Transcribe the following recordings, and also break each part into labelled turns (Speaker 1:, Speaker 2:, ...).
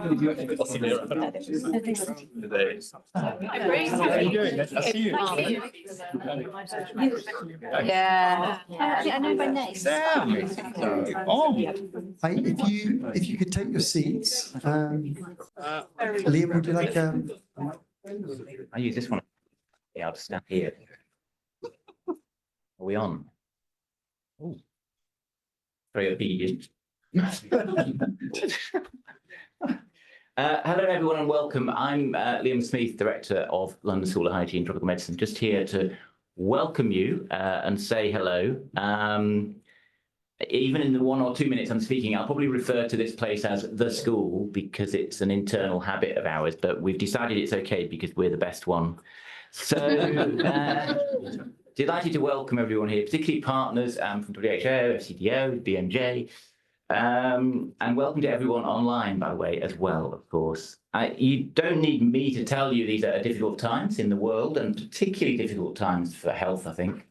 Speaker 1: How are you doing? Nice to see you.
Speaker 2: Yeah. I know by name.
Speaker 1: Sam. Oh.
Speaker 3: If you could take your seats, Liam, would you like
Speaker 4: I use this one. Yeah, I'll just stand here. Are we on? Oh, very obedient. Hello, everyone, and welcome. I'm Liam Smith, Director of London School of Hygiene and Tropical Medicine, just here to welcome you and say hello. Even in the 1 or 2 minutes I'm speaking, I'll probably refer to this place as the school because it's an internal habit of ours, but we've decided it's okay because we're the best one. So delighted to welcome everyone here, particularly partners from WHO, FCDO, BMJ, and welcome to everyone online, by the way, as well, of course. You don't need me to tell you these are difficult times in the world, and particularly difficult times for health, I think.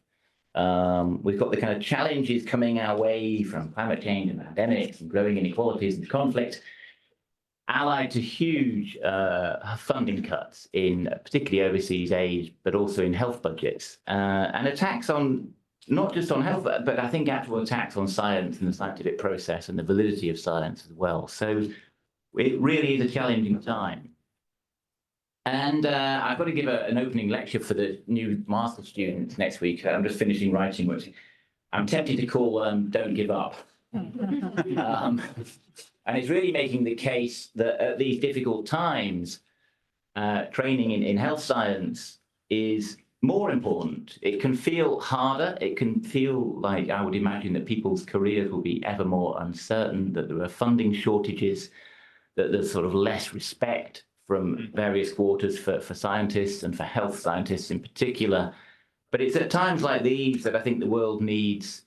Speaker 4: We've got the kind of challenges coming our way from climate change and pandemics and growing inequalities and conflict, allied to huge funding cuts in particularly overseas aid, but also in health budgets, and attacks on not just on health, but I think actual attacks on science and the scientific process and the validity of science as well. So it really is a challenging time. And I've got to give an opening lecture for the new master's students next week. I'm just finishing writing, which I'm tempted to call Don't Give Up. And it's really making the case that at these difficult times, training in health science is more important. It can feel harder. It can feel like, I would imagine, that people's careers will be ever more uncertain, that there are funding shortages, that there's sort of less respect from various quarters for scientists and for health scientists in particular. But it's at times like these that I think the world needs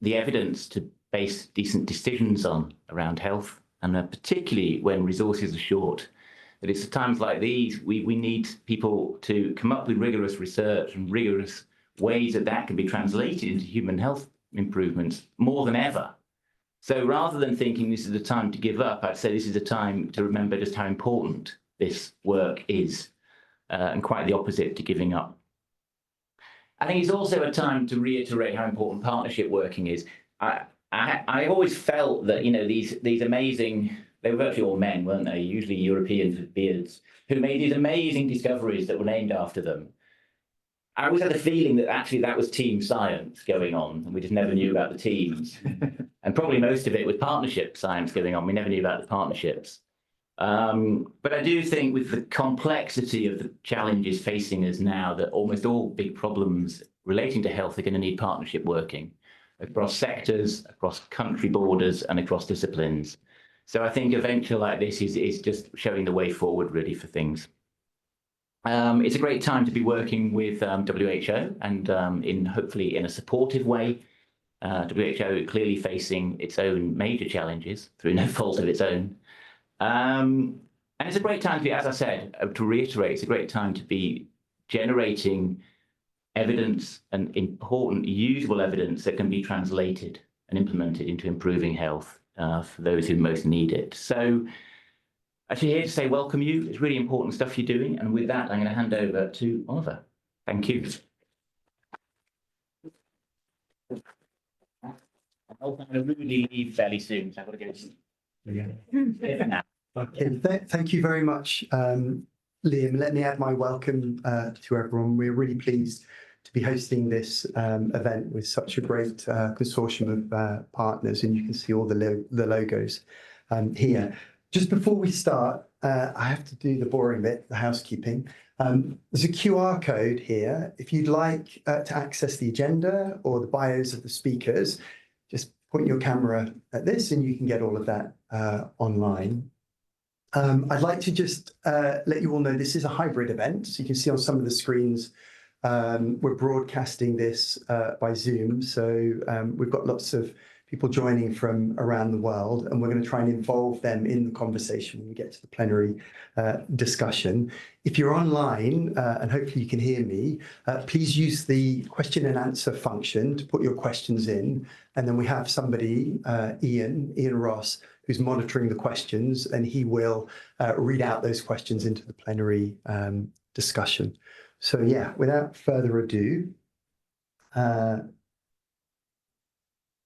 Speaker 4: the evidence to base decent decisions on around health, and particularly when resources are short. That it's at times like these we need people to come up with rigorous research and rigorous ways that can be translated into human health improvements more than ever. So rather than thinking this is a time to give up, I'd say this is a time to remember just how important this work is, and quite the opposite to giving up. I think it's also a time to reiterate how important partnership working is. I always felt that, you know, these amazing, they were virtually all men, weren't they? Usually Europeans with beards, who made these amazing discoveries that were named after them. I always had the feeling that actually that was team science going on, and we just never knew about the teams. And probably most of it was partnership science going on. We never knew about the partnerships. But I do think with the complexity of the challenges facing us now, that almost all big problems relating to health are going to need partnership working across sectors, across country borders, and across disciplines. So I think a venture like this is just showing the way forward, really, for things. It's a great time to be working with WHO and hopefully in a supportive way. WHO clearly facing its own major challenges through no fault of its own. And it's a great time to be, as I said, to reiterate, it's a great time to be generating evidence and important, usable evidence that can be translated and implemented into improving health for those who most need it. So actually here to say welcome you. It's really important stuff you're doing. And with that, I'm going to hand over to Oliver. Thank you. I'm going to really leave fairly soon, so I've got to go.
Speaker 3: Okay, thank you very much, Liam. Let me add my welcome to everyone. We're really pleased to be hosting this event with such a great consortium of partners, and you can see all the logos here. Just before we start, I have to do the boring bit, the housekeeping. There's a QR code here. If you'd like to access the agenda or the bios of the speakers, just point your camera at this and you can get all of that online. I'd like to just let you all know this is a hybrid event. So you can see on some of the screens, we're broadcasting this by Zoom. So we've got lots of people joining from around the world, and we're going to try and involve them in the conversation when we get to the plenary discussion. If you're online, and hopefully you can hear me, please use the question and answer function to put your questions in. And then we have somebody, Ian Ross, who's monitoring the questions, and he will read out those questions into the plenary discussion. So yeah, without further ado,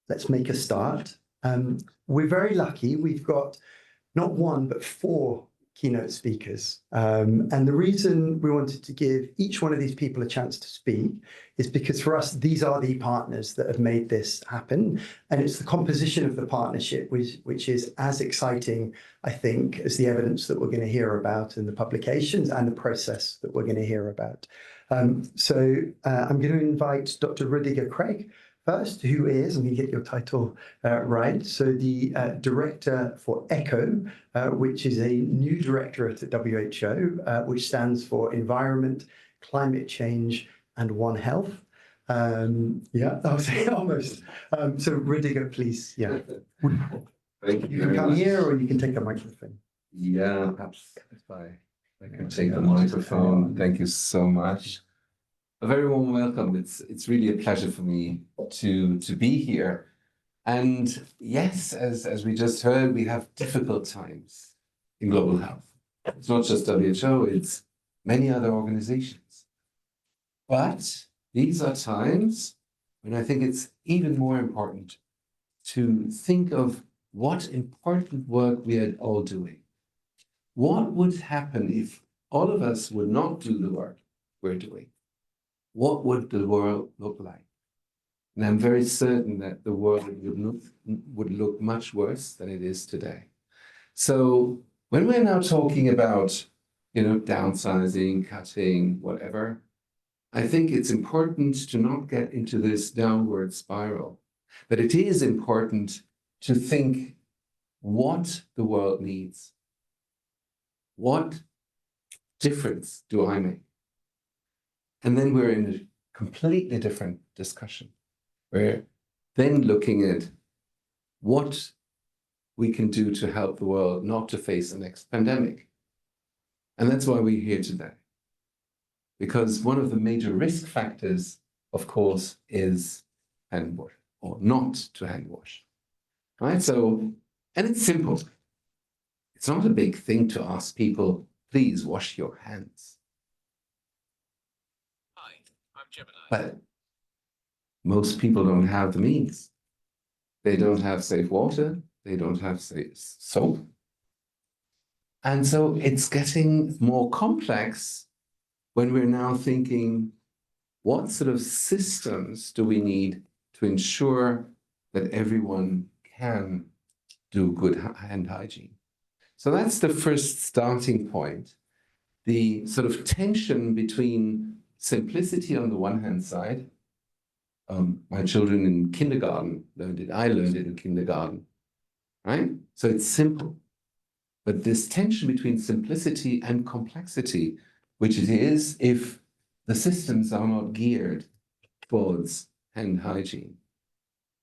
Speaker 3: let's make a start. We're very lucky. We've got not one, but 4 keynote speakers. And the reason we wanted to give each one of these people a chance to speak is because for us, these are the partners that have made this happen. And it's the composition of the partnership which is as exciting, I think, as the evidence that we're going to hear about in the publications and the process that we're going to hear about. I'm going to invite Dr. Rudiger Craig first, who is, let me get your title right, so the Director for ECHO, which is a new directorate at WHO, which stands for Environment, Climate Change, and One Health. Yeah, I was almost. So Rudiger, please, yeah.
Speaker 5: Thank
Speaker 3: You can come here or you can take a microphone.
Speaker 5: Yeah, perhaps if I can take the microphone. Thank you so much. A very warm welcome. It's really a pleasure for me to be here. And yes, as we just heard, we have difficult times in global health. It's not just WHO, it's many other organizations. But these are times when I think it's even more important to think of what important work we are all doing. What would happen if all of us would not do the work we're doing? What would the world look like? And I'm very certain that the world would look much worse than it is today. So when we're now talking about, downsizing, cutting, whatever, I think it's important to not get into this downward spiral, but it is important to think what the world needs. What difference do I make? And then we're in a completely different discussion. We're then looking at what we can do to help the world not to face the next pandemic. And that's why we're here today. Because one of the major risk factors, of course, is hand wash, or not to hand wash. Right? So, and it's simple. It's not a big thing to ask people, please wash your hands.
Speaker 1: Hi, I'm Gemini.
Speaker 5: But most people don't have the means. They don't have safe water. They don't have safe soap. And so it's getting more complex when we're now thinking, what sort of systems do we need to ensure that everyone can do good hand hygiene? So that's the first starting point. The sort of tension between simplicity on the one hand side. My children in kindergarten learned it. I learned it in kindergarten, right? So it's simple. But this tension between simplicity and complexity, which it is if the systems are not geared towards hand hygiene,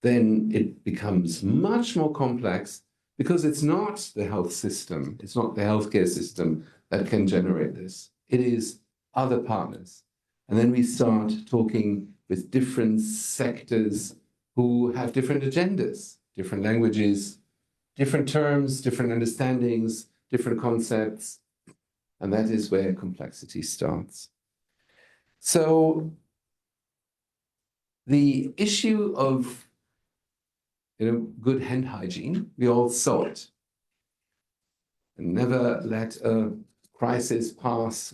Speaker 5: then it becomes much more complex because it's not the health system, it's not the healthcare system that can generate this. It is other partners. And then we start talking with different sectors who have different agendas, different languages, different terms, different understandings, different concepts. And that is where complexity starts. So the issue of good hand hygiene, we all saw it. And never let a crisis pass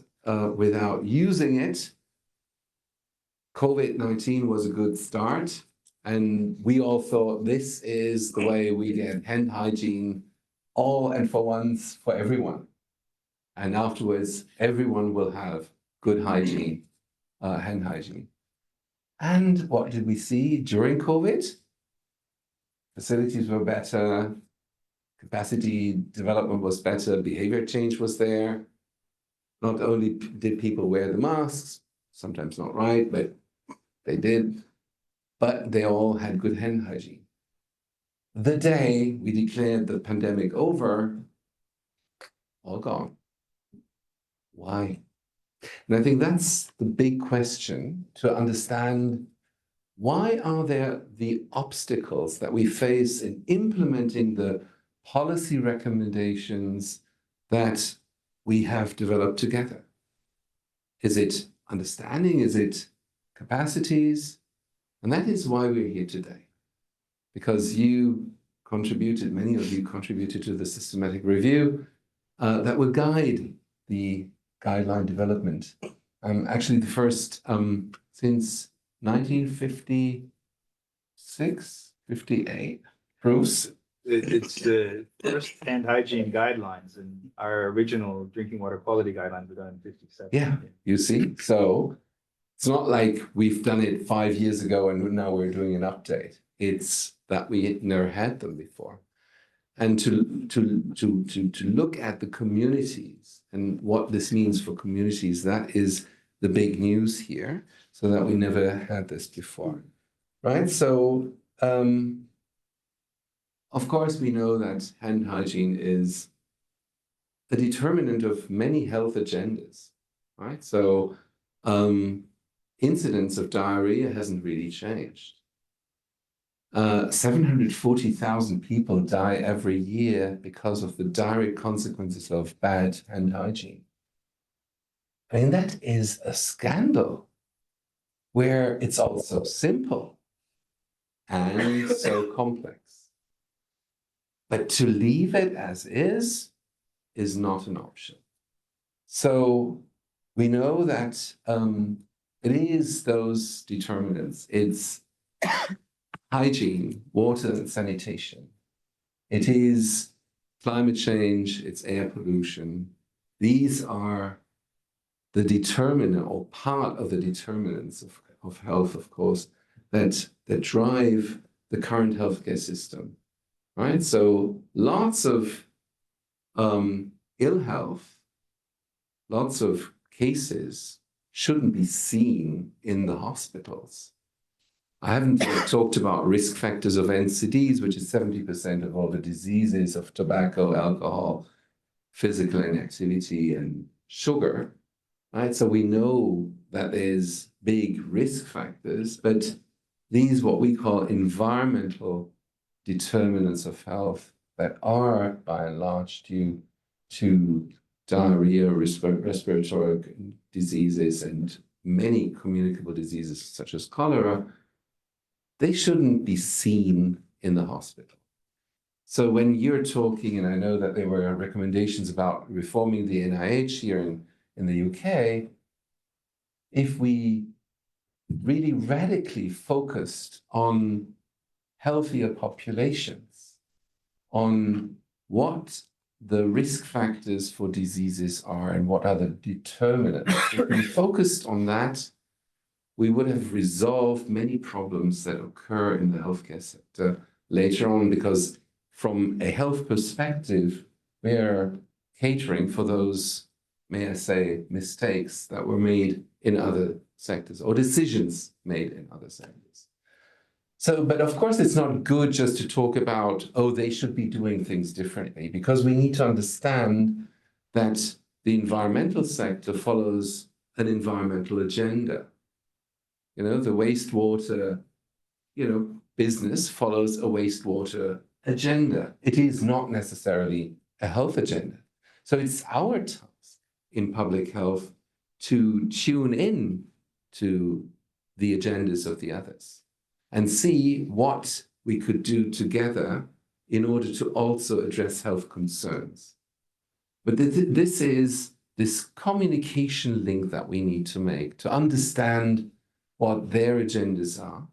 Speaker 5: without using it. COVID-19 was a good start, and we all thought this is the way we get hand hygiene all and for once for everyone. And afterwards, everyone will have good hygiene, hand hygiene. And what did we see during COVID? Facilities were better, capacity development was better, behavior change was there. Not only did people wear the masks, sometimes not right, but they did, but they all had good hand hygiene. The day we declared the pandemic over, all gone. Why? And I think that's the big question to understand. Why are there the obstacles that we face in implementing the policy recommendations that we have developed together. Is it understanding? Is it capacities? And that is why we're here today, because you contributed, many of you contributed to the systematic review that will guide the guideline development. Actually, the first since 1956, 58. Bruce?
Speaker 1: It's the first hand hygiene guidelines, and our original drinking water quality guidelines were done in 57.
Speaker 5: Yeah, you see? So it's not like we've done it 5 years ago and now we're doing an update. It's that we never had them before. And to look at the communities and what this means for communities, that is the big news here, so that we never had this before, right? So, of course, we know that hand hygiene is a determinant of many health agendas, right? So, incidence of diarrhea hasn't really changed. 740,000 people die every year because of the direct consequences of bad hand hygiene. I mean, that is a scandal where it's all so simple and so complex. But to leave it as is not an option. So we know that it is those determinants. It's hygiene, water and sanitation. It is climate change, it's air pollution. These are the determinant or part of the determinants of health, of course, that drive the current healthcare system, right? So lots of ill health, lots of cases shouldn't be seen in the hospitals. I haven't talked about risk factors of NCDs, which is 70% of all the diseases of tobacco, alcohol, physical inactivity, and sugar, right? So we know that there's big risk factors, but these what we call environmental determinants of health that are by and large due to diarrhea, respiratory diseases, and many communicable diseases such as cholera, they shouldn't be seen in the hospital. So when you're talking, and I know that there were recommendations about reforming the NIH here in the UK, if we really radically focused on healthier populations, on what the risk factors for diseases are and what are the determinants, if we focused on that, we would have resolved many problems that occur in the healthcare sector later on, because from a health perspective, we are catering for those, may I say, mistakes that were made in other sectors or decisions made in other sectors. So, but of course, it's not good just to talk about, oh, they should be doing things differently, because we need to understand that the environmental sector follows an environmental agenda. You know, the wastewater, business follows a wastewater agenda. It is not necessarily a health agenda. So it's our task in public health to tune in to the agendas of the others and see what we could do together in order to also address health concerns. But this is this communication link that we need to make to understand what their agendas are,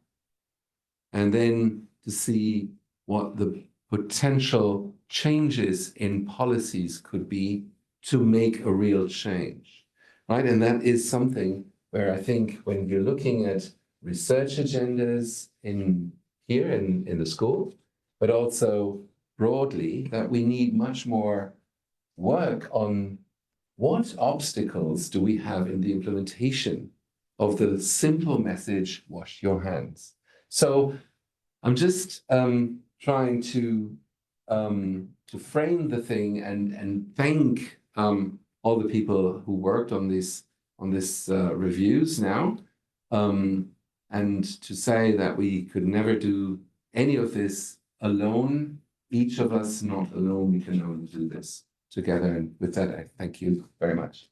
Speaker 5: and then to see what the potential changes in policies could be to make a real change, right? And that is something where I think when you're looking at research agendas here in the school, but also broadly, that we need much more work on what obstacles do we have in the implementation of the simple message, wash your hands. So I'm just trying to frame the thing and thank all the people who worked on this reviews now, and to say that we could never do any of this alone. each of us, not alone, we can only do this together. And with that, I thank you very much.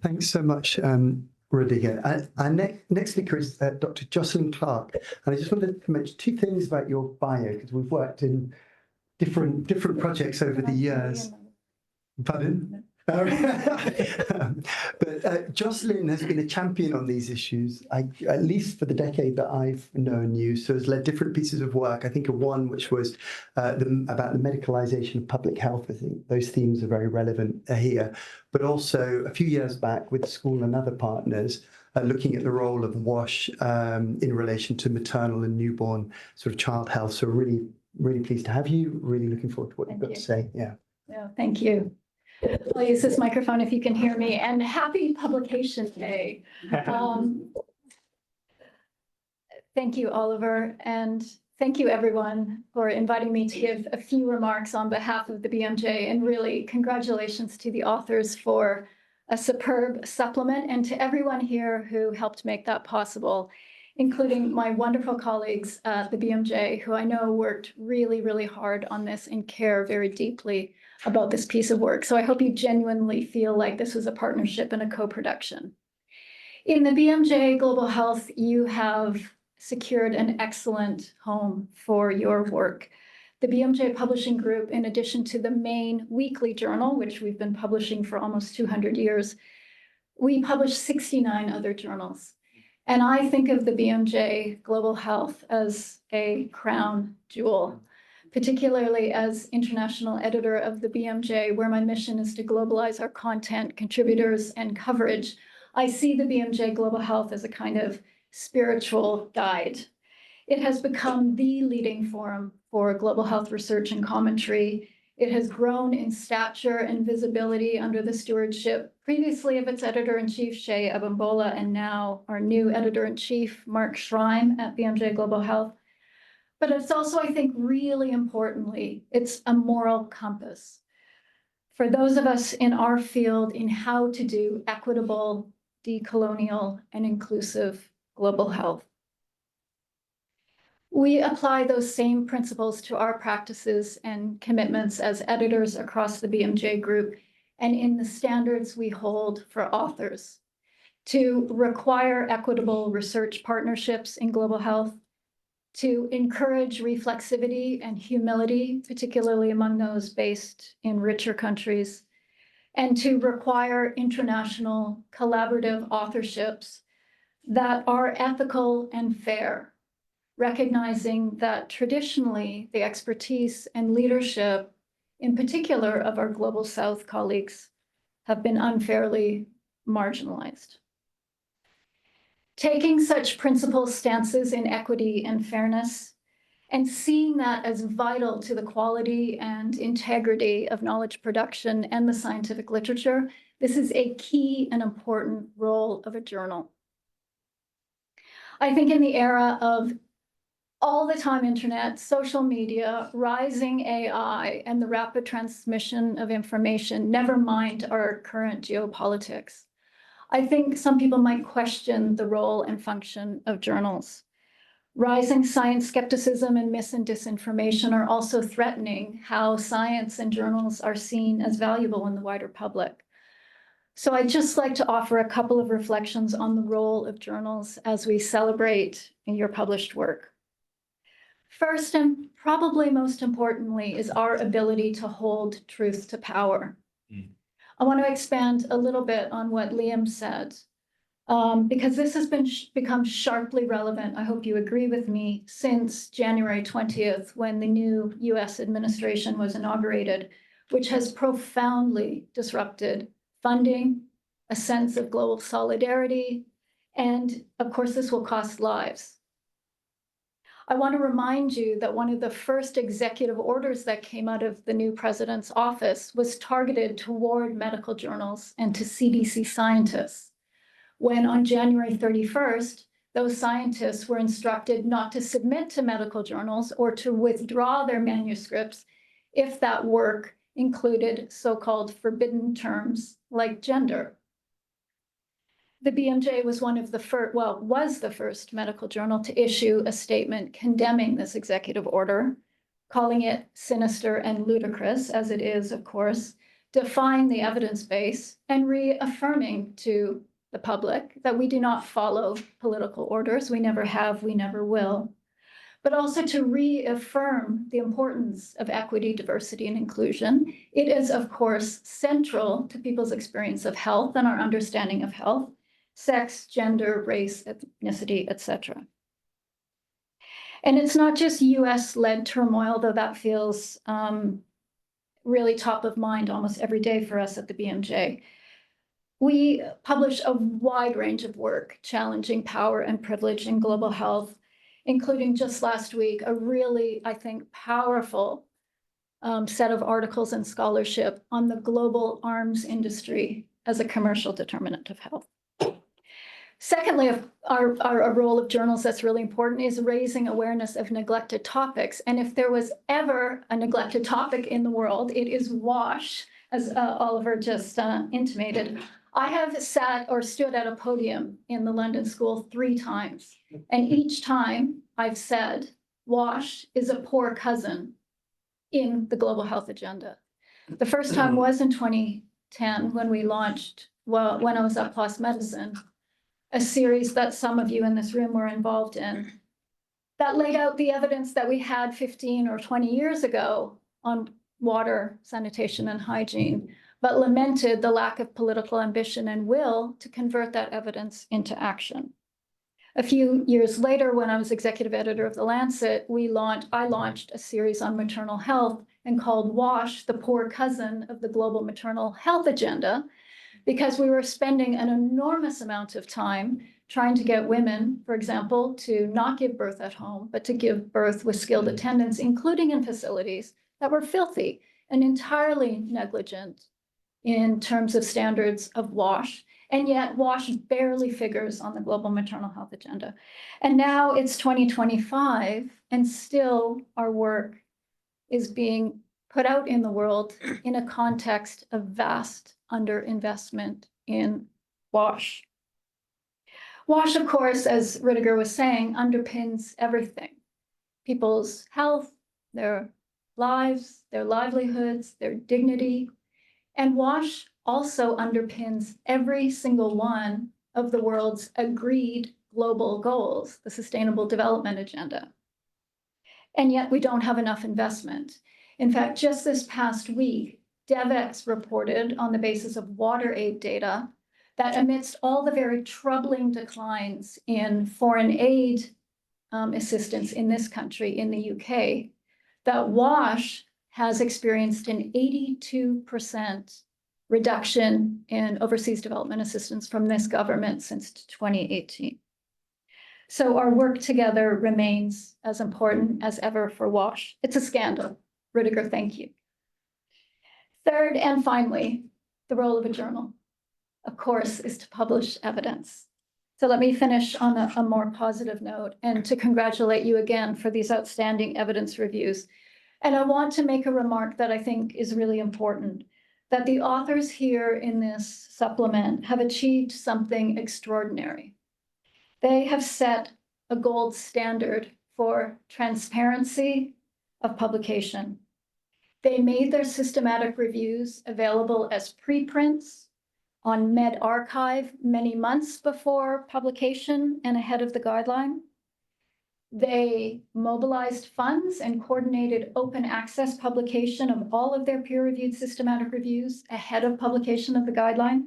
Speaker 3: Thanks so much, Rodiga. Our next speaker is Dr. Jocelyn Clark. And I just wanted to mention two things about your bio, because we've worked in different projects over the years. Pardon? But Jocelyn has been a champion on these issues, at least for the decade that I've known you. So has led different pieces of work. I think of one which was about the medicalisation of public health. I think those themes are very relevant here. But also a few years back with the school and other partners, looking at the role of WASH in relation to maternal and newborn sort of child health. So really, really pleased to have you. Really looking forward to what you've got to say. Yeah.
Speaker 2: No, thank you. I'll use this microphone if you can hear me, and happy Publication Day. Thank you, Oliver, and thank you everyone for inviting me to give a few remarks on behalf of the BMJ, and really congratulations to the authors for a superb supplement, and to everyone here who helped make that possible, including my wonderful colleagues at the BMJ, who I know worked really, really hard on this and care very deeply about this piece of work. So I hope you genuinely feel like this was a partnership and a co-production. In the BMJ Global Health, you have secured an excellent home for your work. The BMJ Publishing Group, in addition to the main weekly journal, which we've been publishing for almost 200 years, we publish 69 other journals. And I think of the BMJ Global Health as a crown jewel, particularly as international editor of the BMJ, where my mission is to globalize our content, contributors, and coverage. I see the BMJ Global Health as a kind of spiritual guide. It has become the leading forum for global health research and commentary. It has grown in stature and visibility under the stewardship previously of its editor-in-chief, Shea Abambola, and now our new editor-in-chief, Mark Schreim at BMJ Global Health. But it's also, I think, really importantly, it's a moral compass for those of us in our field in how to do equitable, decolonial, and inclusive global health. We apply those same principles to our practices and commitments as editors across the BMJ group and in the standards we hold for authors to require equitable research partnerships in global health, to encourage reflexivity and humility, particularly among those based in richer countries, and to require international collaborative authorships that are ethical and fair, recognizing that traditionally the expertise and leadership, in particular of our Global South colleagues, have been unfairly marginalized. Taking such principled stances in equity and fairness, and seeing that as vital to the quality and integrity of knowledge production and the scientific literature, this is a key and important role of a journal. I think in the era of all the time internet, social media, rising AI, and the rapid transmission of information, never mind our current geopolitics, I think some people might question the role and function of journals. Rising science skepticism and mis and disinformation are also threatening how science and journals are seen as valuable in the wider public. So I'd just like to offer a couple of reflections on the role of journals as we celebrate your published work. First, and probably most importantly, is our ability to hold truth to power. I want to expand a little bit on what Liam said, because this has become sharply relevant, I hope you agree with me, since January 20th, when the new US administration was inaugurated, which has profoundly disrupted funding, a sense of global solidarity, and of course, this will cost lives. I want to remind you that one of the first executive orders that came out of the new president's office was targeted toward medical journals and to CDC scientists, when on January 31st, those scientists were instructed not to submit to medical journals or to withdraw their manuscripts if that work included so-called forbidden terms like gender. The BMJ was one of the first, well, was the first medical journal to issue a statement condemning this executive order, calling it sinister and ludicrous, as it is, of course, defying the evidence base and reaffirming to the public that we do not follow political orders. We never have, we never will. But also to reaffirm the importance of equity, diversity, and inclusion. It is, of course, central to people's experience of health and our understanding of health, sex, gender, race, ethnicity, etc. And it's not just US-led turmoil, though that feels really top of mind almost every day for us at the BMJ. We publish a wide range of work challenging power and privilege in global health, including just last week, a really, I think, powerful set of articles and scholarship on the global arms industry as a commercial determinant of health. Secondly, our role of journals that's really important is raising awareness of neglected topics. And if there was ever a neglected topic in the world, it is WASH, as Oliver just intimated. I have sat or stood at a podium in the London School 3 times. And each time I've said, WASH is a poor cousin in the global health agenda. The first time was in 2010 when we launched, well, when I was at PLOS Medicine, a series that some of you in this room were involved in that laid out the evidence that we had 15 or 20 years ago on water, sanitation, and hygiene, but lamented the lack of political ambition and will to convert that evidence into action. A few years later, when I was executive editor of The Lancet, I launched a series on maternal health and called WASH, the poor cousin of the global maternal health agenda, because we were spending an enormous amount of time trying to get women, for example, to not give birth at home, but to give birth with skilled attendants, including in facilities that were filthy and entirely negligent in terms of standards of WASH. And yet WASH barely figures on the global maternal health agenda. And now it's 2025, and still our work is being put out in the world in a context of vast underinvestment in WASH. WASH, of course, as Rudiger was saying, underpins everything. People's health, their lives, their livelihoods, their dignity. And WASH also underpins every single one of the world's agreed global goals, the Sustainable Development Agenda. And yet we don't have enough investment. In fact, just this past week, DevEx reported on the basis of WaterAid data that amidst all the very troubling declines in foreign aid assistance in this country, in the UK, that WASH has experienced an 82% reduction in overseas development assistance from this government since 2018. So our work together remains as important as ever for WASH. It's a scandal. Rudiger, thank you. Third, and finally, the role of a journal, of course, is to publish evidence. So let me finish on a more positive note and to congratulate you again for these outstanding evidence reviews. And I want to make a remark that I think is really important, that the authors here in this supplement have achieved something extraordinary. They have set a gold standard for transparency of publication. They made their systematic reviews available as preprints on medRxiv many months before publication and ahead of the guideline. They mobilized funds and coordinated open access publication of all of their peer-reviewed systematic reviews ahead of publication of the guideline.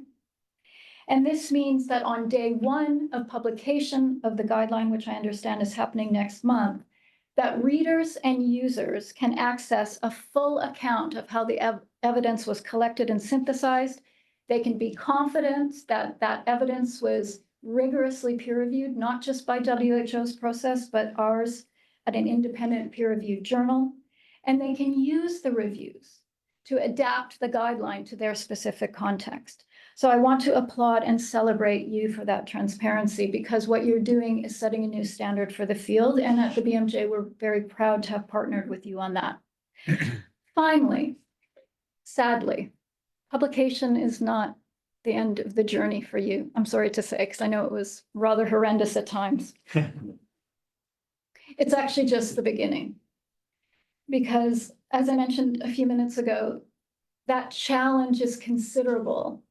Speaker 2: And this means that on day 1 of publication of the guideline, which I understand is happening next month, that readers and users can access a full account of how the evidence was collected and synthesized. They can be confident that that evidence was rigorously peer-reviewed, not just by WHO's process, but ours at an independent peer-reviewed journal. And they can use the reviews to adapt the guideline to their specific context. So I want to applaud and celebrate you for that transparency, because what you're doing is setting a new standard for the field. And at the BMJ, we're very proud to have partnered with you on that. Finally, sadly, publication is not the end of the journey for you. I'm sorry to say, because I know it was rather horrendous at times. It's actually just the beginning. Because as I mentioned a few minutes ago, that challenge is considerable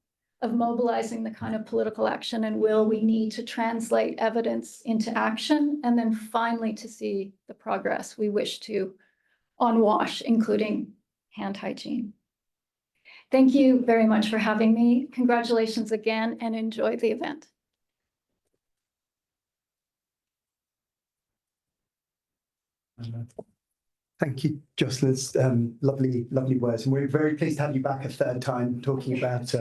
Speaker 2: of mobilizing the kind of political action and will we need to translate evidence into action, and then finally to see the progress we wish to on WASH, including hand hygiene. Thank you very much for having me. Congratulations again, and enjoy the event.
Speaker 3: Thank you, Jocelyn. Lovely, lovely words. And we're very pleased to have you back a third time talking about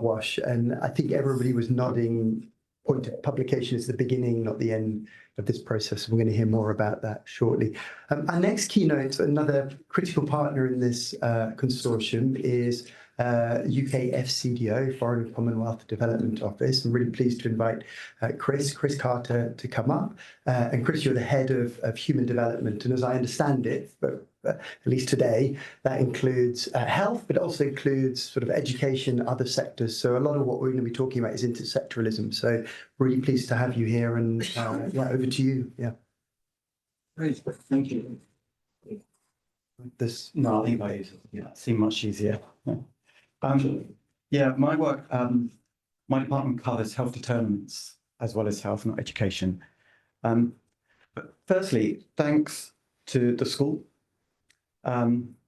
Speaker 3: WASH. And I think everybody was nodding. Point of publication is the beginning, not the end of this process. We're going to hear more about that shortly. Our next keynote, another critical partner in this consortium, is UK FCDO, Foreign Commonwealth Development Office. I'm really pleased to invite Chris Carter to come up. And Chris, you're the head of human development. And as I understand it, but at least today, that includes health, but it also includes sort of education, other sectors. So a lot of what we're going to be talking about is intersectoralism. So really pleased to have you here, and yeah, over to you. Yeah.
Speaker 6: Great, thank you.
Speaker 3: This.
Speaker 6: No, I think I seem much easier. Yeah, my work, my department covers health determinants as well as health, not education. But firstly, thanks to the school.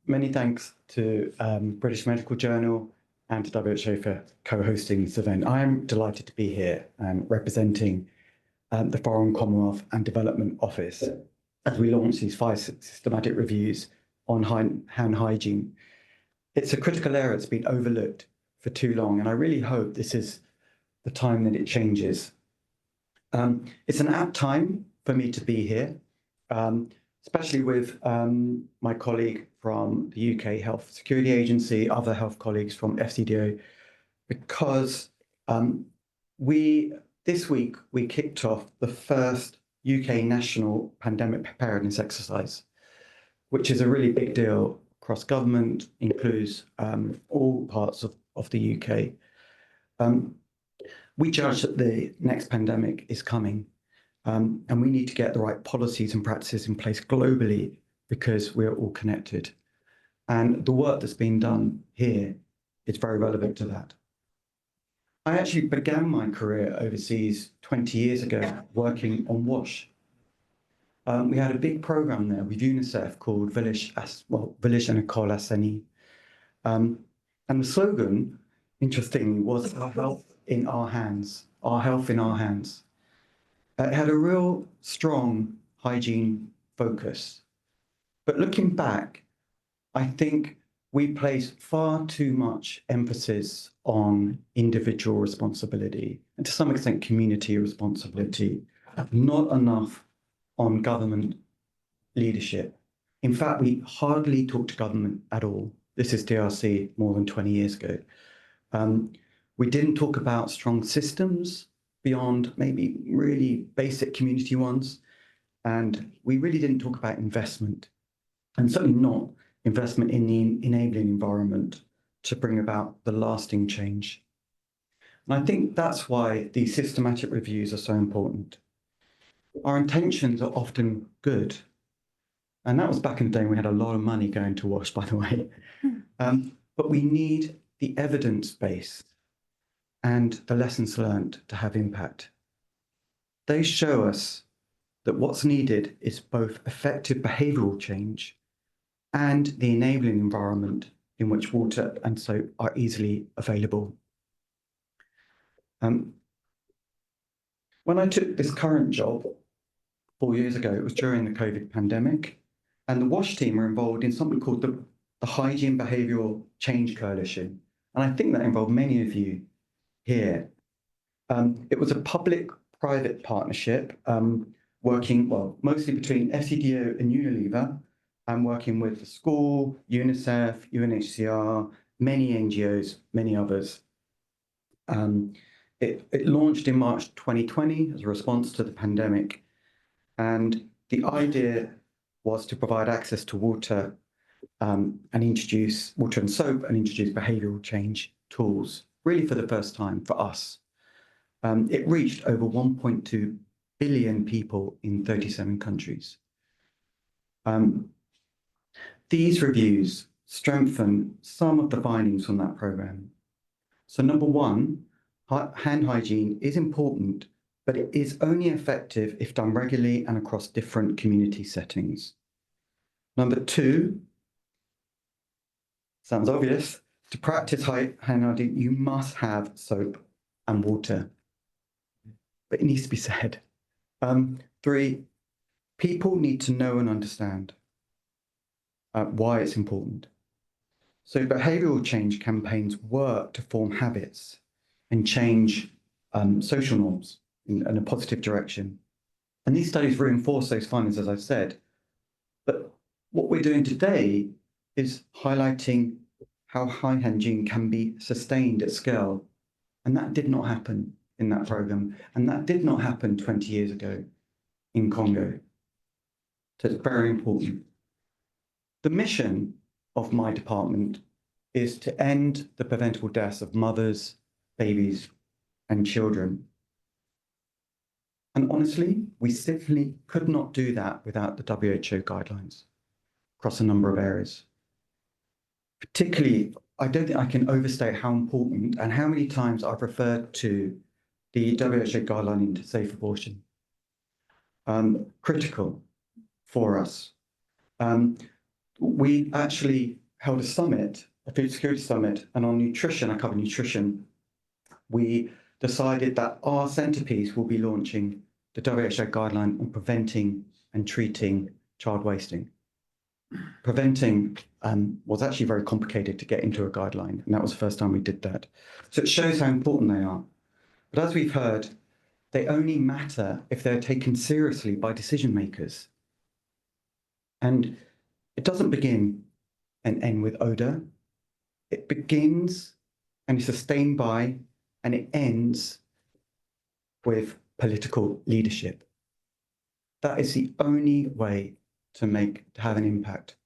Speaker 6: Many thanks to British Medical Journal and to WHO for co-hosting this event. I am delighted to be here representing the Foreign Commonwealth and Development Office as we launch these 5 systematic reviews on hand hygiene. It's a critical area that's been overlooked for too long, and I really hope this is the time that it changes. It's an apt time for me to be here, especially with my colleague from the UK Health Security Agency, other health colleagues from FCDO, because this week we kicked off the first UK national pandemic preparedness exercise, which is a really big deal across government, includes all parts of the UK. We judge that the next pandemic is coming, and we need to get the right policies and practices in place globally because we're all connected. And the work that's been done here is very relevant to that. I actually began my career overseas 20 years ago working on WASH. We had a big program there with UNICEF called Village and École Assainie. And the slogan, interestingly, was our health in our hands, our health in our hands. It had a real strong hygiene focus. But looking back, I think we place far too much emphasis on individual responsibility and to some extent community responsibility, not enough on government leadership. In fact, we hardly talk to government at all. This is DRC more than 20 years ago. We didn't talk about strong systems beyond maybe really basic community ones. And we really didn't talk about investment, and certainly not investment in the enabling environment to bring about the lasting change. And I think that's why these systematic reviews are so important. Our intentions are often good. And that was back in the day when we had a lot of money going to WASH, by the way. But we need the evidence base and the lessons learned to have impact. They show us that what's needed is both effective behavioural change and the enabling environment in which water and soap are easily available. When I took this current job 4 years ago, it was during the COVID pandemic, and the WASH team were involved in something called the Hygiene Behavioural Change Coalition. And I think that involved many of you here. It was a public-private partnership working, well, mostly between FCDO and Unilever, and working with the school, UNICEF, UNHCR, many NGOs, many others. It launched in March 2020 as a response to the pandemic. And the idea was to provide access to water and introduce water and soap and introduce behavioural change tools really for the first time for us. It reached over 1.2 billion people in 37 countries. These reviews strengthen some of the findings from that program. So number one, hand hygiene is important, but it is only effective if done regularly and across different community settings. Number two, sounds obvious, to practice hand hygiene, you must have soap and water, but it needs to be said. Three, people need to know and understand why it's important. So behavioural change campaigns work to form habits and change social norms in a positive direction. And these studies reinforce those findings, as I've said. But what we're doing today is highlighting how hand hygiene can be sustained at scale. And that did not happen in that program. And that did not happen 20 years ago in Congo. So it's very important. The mission of my department is to end the preventable deaths of mothers, babies, and children. And honestly, we simply could not do that without the WHO guidelines across a number of areas. Particularly, I don't think I can overstate how important and how many times I've referred to the WHO guideline into safe abortion. Critical for us. We actually held a summit, a food security summit, and on nutrition, I cover nutrition, we decided that our centerpiece will be launching the WHO guideline on preventing and treating child wasting. Preventing was actually very complicated to get into a guideline, and that was the first time we did that. So it shows how important they are. But as we've heard, they only matter if they're taken seriously by decision makers. And it doesn't begin and end with odor. It begins and is sustained by, and it ends with political leadership. That is the only way to have an impact.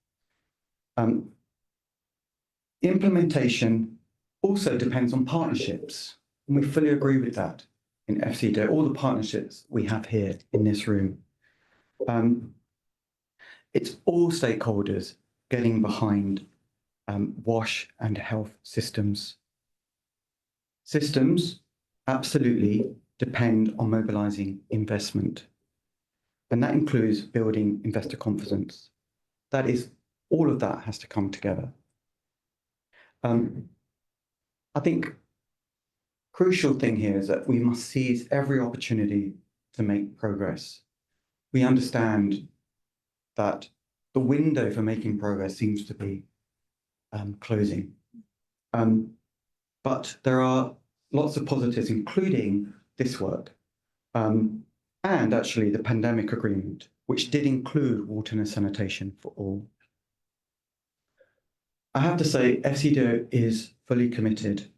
Speaker 6: Implementation also depends on partnerships, and we fully agree with that in FCDO, all the partnerships we have here in this room. It's all stakeholders getting behind WASH and health systems. Systems absolutely depend on mobilizing investment. And that includes building investor confidence. That is, all of that has to come together. I think crucial thing here is that we must seize every opportunity to make progress. We understand that the window for making progress seems to be closing. But there are lots of positives, including this work, and actually the pandemic agreement, which did include water and sanitation for all. I have to say, FCDO is fully committed.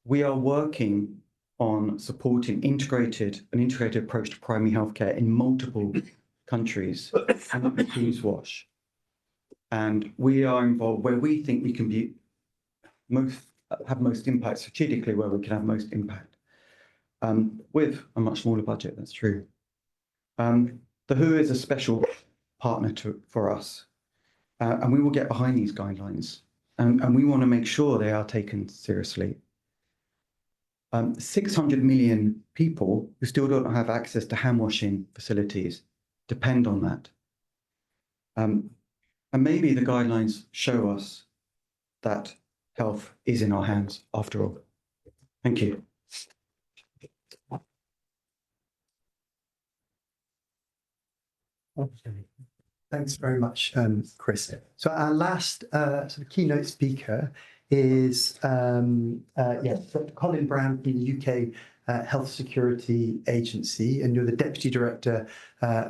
Speaker 6: We are working on supporting an integrated approach to primary healthcare in multiple countries, and that includes WASH. And we are involved where we think we can be have most impact strategically, where we can have most impact, with a much smaller budget. That's true. The WHO is a special partner for us, and we will get behind these guidelines, and we want to make sure they are taken seriously. 600 million people who still don't have access to hand washing facilities depend on that. And maybe the guidelines show us that health is in our hands after all. Thank you.
Speaker 3: Thanks very much, Chris. So our last sort of keynote speaker is Dr. Colin Brown from the UK Health Security Agency, and you're the Deputy Director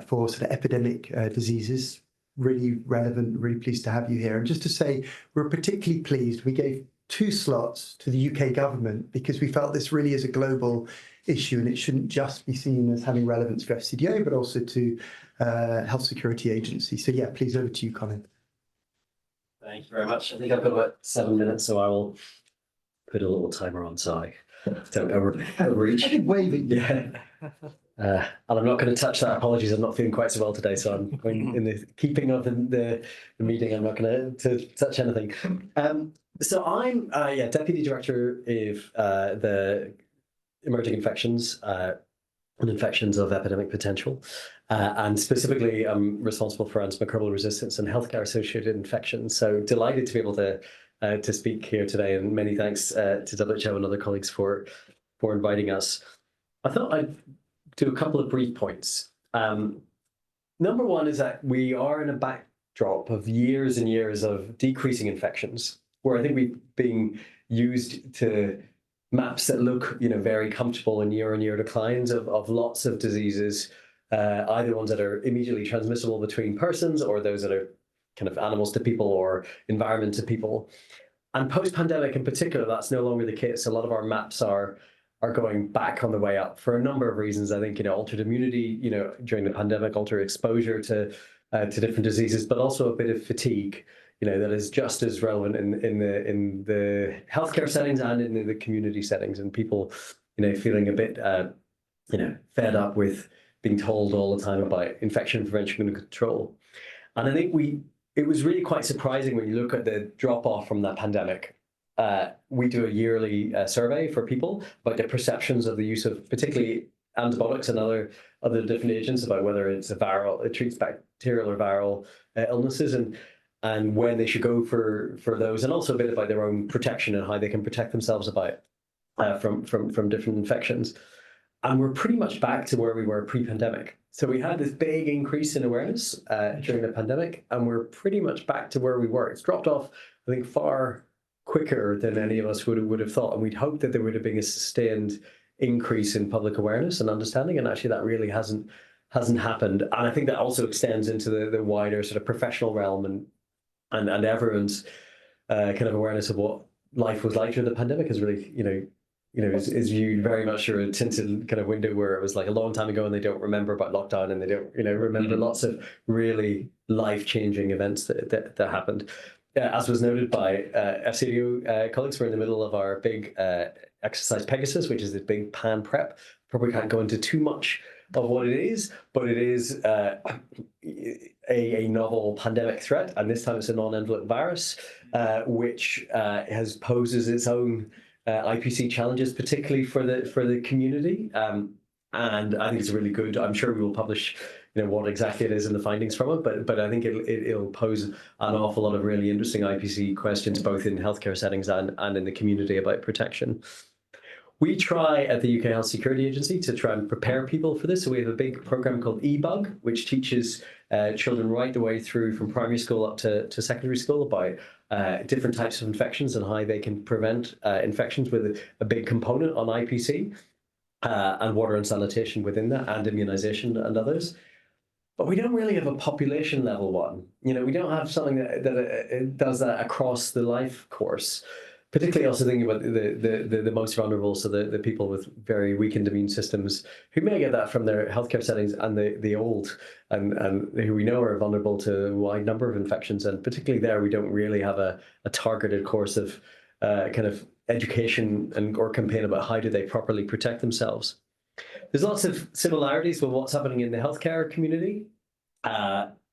Speaker 3: for sort of epidemic diseases. Really relevant, really pleased to have you here. And just to say, we're particularly pleased we gave 2 slots to the UK government because we felt this really is a global issue and it shouldn't just be seen as having relevance for FCDO, but also to Health Security Agency. So yeah, please over to you, Colin.
Speaker 7: Thank you very much. I think I've got about 7 minutes, so I will put a little timer on so I don't overreach.
Speaker 3: I did wave it.
Speaker 7: Yeah. And I'm not going to touch that. Apologies, I'm not feeling quite so well today, so I'm going in the keeping of the meeting. I'm not going to touch anything. So I'm Deputy Director of the Emerging Infections and Infections of Epidemic Potential, and specifically I'm responsible for antimicrobial resistance and healthcare associated infections. So delighted to be able to speak here today, and many thanks to WHO and other colleagues for inviting us. I thought I'd do a couple of brief points. Number one is that we are in a backdrop of years and years of decreasing infections, where I think we've been used to maps that look, very comfortable in year-on-year declines of lots of diseases, either ones that are immediately transmissible between persons or those that are kind of animals to people or environment to people. And post-pandemic in particular, that's no longer the case. A lot of our maps are going back on the way up for a number of reasons. I think, altered immunity, during the pandemic, altered exposure to different diseases, but also a bit of fatigue, that is just as relevant in the healthcare settings and in the community settings, and people, feeling a bit, fed up with being told all the time about infection prevention and control. And I think it was really quite surprising when you look at the drop off from that pandemic. We do a yearly survey for people about their perceptions of the use of particularly antibiotics and other different agents, about whether it treats bacterial or viral illnesses, and when they should go for those, and also a bit about their own protection and how they can protect themselves from different infections. And we're pretty much back to where we were pre-pandemic. So we had this big increase in awareness during the pandemic, and we're pretty much back to where we were. It's dropped off, I think, far quicker than any of us would have thought, and we'd hoped that there would have been a sustained increase in public awareness and understanding, and actually that really hasn't happened. And I think that also extends into the wider sort of professional realm, and everyone's kind of awareness of what life was like during the pandemic is really, is viewed very much through a tinted kind of window where it was like a long time ago and they don't remember about lockdown, and they don't, remember lots of really life-changing events that happened. As was noted by FCDO colleagues, we're in the middle of our big exercise Pegasus, which is this big pan prep. Probably can't go into too much of what it is, but it is a novel pandemic threat, and this time it's a non-enveloped virus, which poses its own IPC challenges, particularly for the community. And I think it's really good. I'm sure we will publish, what exactly it is and the findings from it, but I think it'll pose an awful lot of really interesting IPC questions, both in healthcare settings and in the community about protection. We try at the UK Health Security Agency to try and prepare people for this. So we have a big program called eBug, which teaches children right the way through from primary school up to secondary school about different types of infections and how they can prevent infections, with a big component on IPC and water and sanitation within that, and immunization and others. But we don't really have a population level one. We don't have something that does that across the life course. Particularly also thinking about the most vulnerable, so the people with very weakened immune systems who may get that from their healthcare settings, and the old and who we know are vulnerable to a wide number of infections. And particularly there, we don't really have a targeted course of kind of education or campaign about how do they properly protect themselves. There's lots of similarities with what's happening in the healthcare community.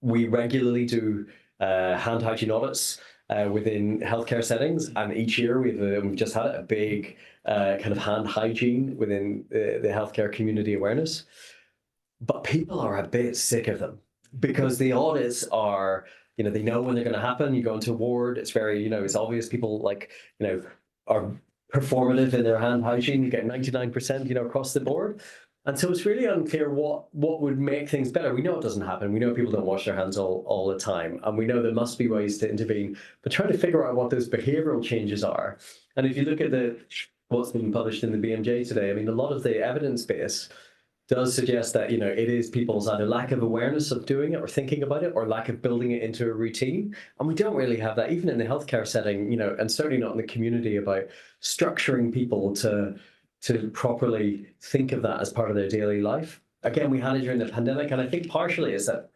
Speaker 7: We regularly do hand hygiene audits within healthcare settings, and each year we've just had a big kind of hand hygiene within the healthcare community awareness. But people are a bit sick of them, because the audits are, they know when they're going to happen. You go into a ward, it's very, it's obvious people are performative in their hand hygiene. You get 99%, across the board. And so it's really unclear what would make things better. We know it doesn't happen. We know people don't wash their hands all the time. And we know there must be ways to intervene, but trying to figure out what those behavioural changes are. And if you look at what's been published in the BMJ today, I mean, a lot of the evidence base does suggest that, it is people's either lack of awareness of doing it or thinking about it, or lack of building it into a routine. And we don't really have that, even in the healthcare setting, and certainly not in the community, about structuring people to properly think of that as part of their daily life. Again, we had it during the pandemic, and I think partially is that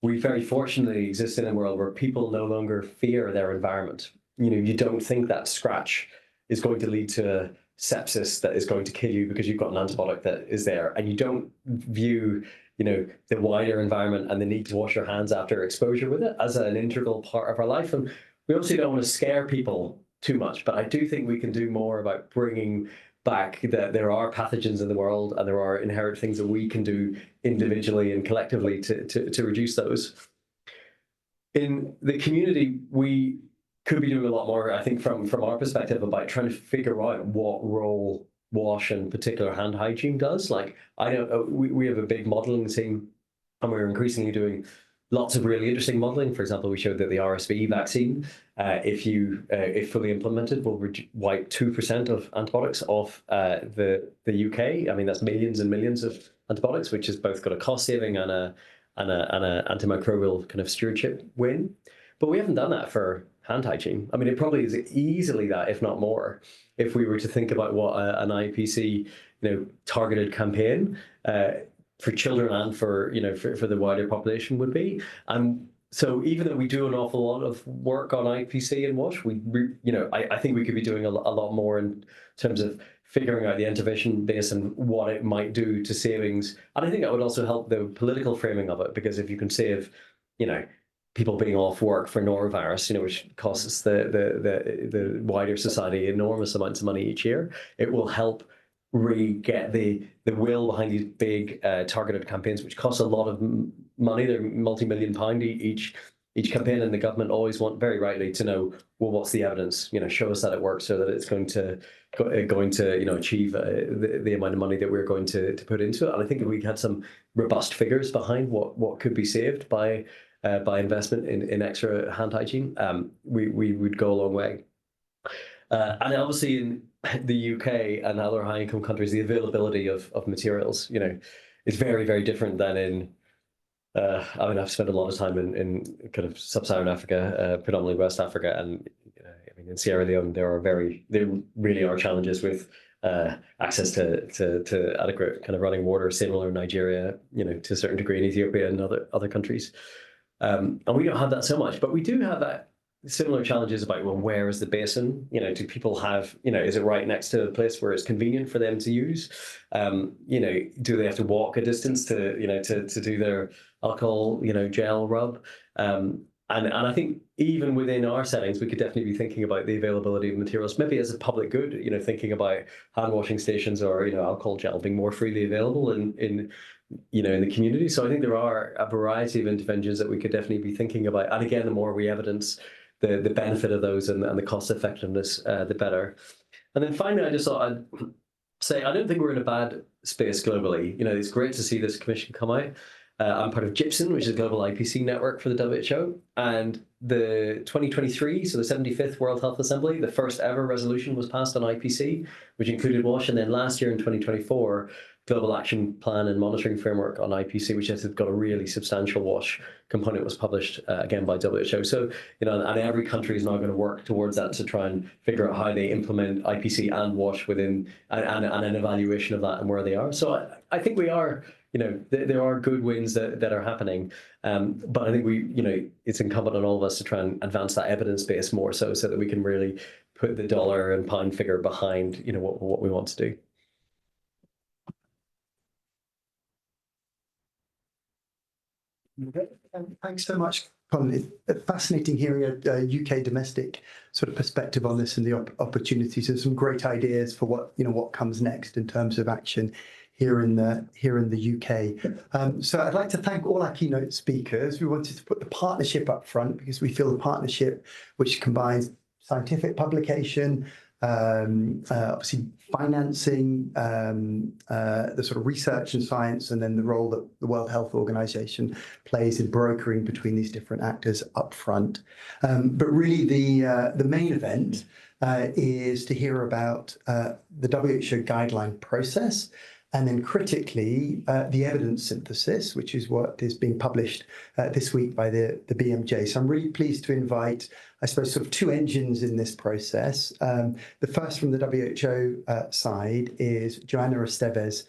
Speaker 7: we very fortunately exist in a world where people no longer fear their environment. You don't think that scratch is going to lead to sepsis that is going to kill you because you've got an antibiotic that is there, and you don't view, you know, the wider environment and the need to wash your hands after exposure with it as an integral part of our life. And we obviously don't want to scare people too much, but I do think we can do more about bringing back that there are pathogens in the world and there are inherent things that we can do individually and collectively to reduce those. In the community, we could be doing a lot more, I think, from our perspective, about trying to figure out what role wash and particular hand hygiene does. Like, I know we have a big modeling team, and we're increasingly doing lots of really interesting modeling. For example, we showed that the RSV vaccine, if fully implemented, will wipe 2% of antibiotics off the UK. I mean, that's millions and millions of antibiotics, which has both got a cost saving and a antimicrobial kind of stewardship win. But we haven't done that for hand hygiene. I mean, it probably is easily that, if not more, if we were to think about what an IPC, targeted campaign for children and for the wider population would be. And so even though we do an awful lot of work on IPC and WASH, I think we could be doing a lot more in terms of figuring out the intervention base and what it might do to savings. And I think that would also help the political framing of it, because if you can save, people being off work for norovirus, which costs the wider society enormous amounts of money each year, it will help get the will behind these big targeted campaigns, which cost a lot of money. They're multi-million pound each campaign, and the government always want, very rightly, to know, well, what's the evidence? Show us that it works, so that it's going to achieve the amount of money that we're going to put into it. And I think if we had some robust figures behind what could be saved by investment in extra hand hygiene, we would go a long way. And obviously in the UK and other high-income countries, the availability of materials, is very, very different than in, I've spent a lot of time in kind of sub-Saharan Africa, predominantly West Africa, and in Sierra Leone, there really are challenges with access to adequate kind of running water, similar in Nigeria, to a certain degree in Ethiopia and other countries. And we don't have that so much, but we do have that similar challenges about, well, where is the basin? Do people have, is it right next to a place where it's convenient for them to use? Do they have to walk a distance to do their alcohol, gel rub? And I think even within our settings, we could definitely be thinking about the availability of materials, maybe as a public good, thinking about hand washing stations or, alcohol gel being more freely available in the community. So I think there are a variety of interventions that we could definitely be thinking about. And again, the more we evidence the benefit of those and the cost effectiveness, the better. And then finally, I just thought I'd say, I don't think we're in a bad space globally. It's great to see this commission come out. I'm part of GIPSIN, which is a global IPC network for the WHO. And the 2023, so the 75th World Health Assembly, the first ever resolution was passed on IPC, which included WASH. And then last year in 2024, Global Action Plan and Monitoring Framework on IPC, which has got a really substantial WASH component, was published again by WHO. So, and every country is now going to work towards that to try and figure out how they implement IPC and WASH within, and an evaluation of that and where they are. So I think we are, there are good wins that are happening. But I think it's incumbent on all of us to try and advance that evidence base more so that we can really put the dollar and pound figure behind, what we want to do.
Speaker 3: Thanks so much, Colin. It's fascinating hearing a UK domestic sort of perspective on this and the opportunities, and some great ideas for what comes next in terms of action here in the UK. So I'd like to thank all our keynote speakers. We wanted to put the partnership up front because we feel the partnership, which combines scientific publication, obviously financing, the sort of research and science, and then the role that the World Health Organization plays in brokering between these different actors up front. But really the main event is to hear about the WHO guideline process, and then critically, the evidence synthesis, which is what is being published this week by the BMJ. So I'm really pleased to invite, I suppose, sort of two engines in this process. The first from the WHO side is Joanna Estevez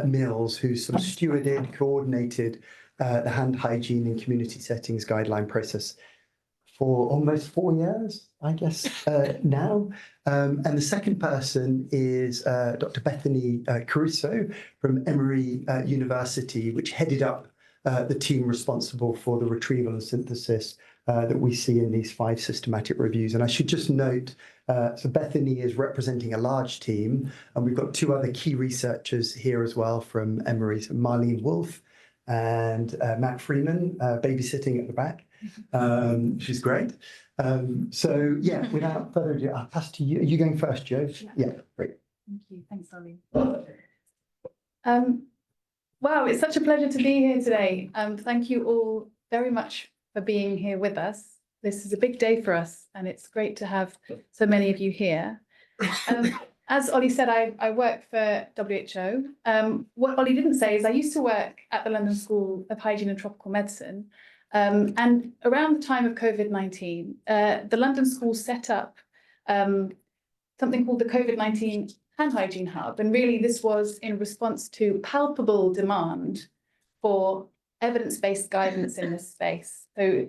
Speaker 3: Mills, who's sort of stewarded, coordinated the hand hygiene in community settings guideline process for almost 4 years. I guess, now. And the second person is Dr. Bethany Caruso from Emory University, which headed up the team responsible for the retrieval and synthesis that we see in these 5 systematic reviews. And I should just note, so Bethany is representing a large team, and we've got 2 other key researchers here as well from Emory, so Marlene Wolf and Matt Freeman, babysitting at the back. She's great. So yeah, without further ado, I'll pass to you. Are you going first, Jo? Yeah, great.
Speaker 8: Thank you. Thanks, Ollie. Wow, it's such a pleasure to be here today. Thank you all very much for being here with us. This is a big day for us, and it's great to have so many of you here. As Ollie said, I work for WHO. What Ollie didn't say is I used to work at the London School of Hygiene and Tropical Medicine. And around the time of COVID-19, the London School set up something called the COVID-19 Hand Hygiene Hub. And really this was in response to palpable demand for evidence-based guidance in this space. So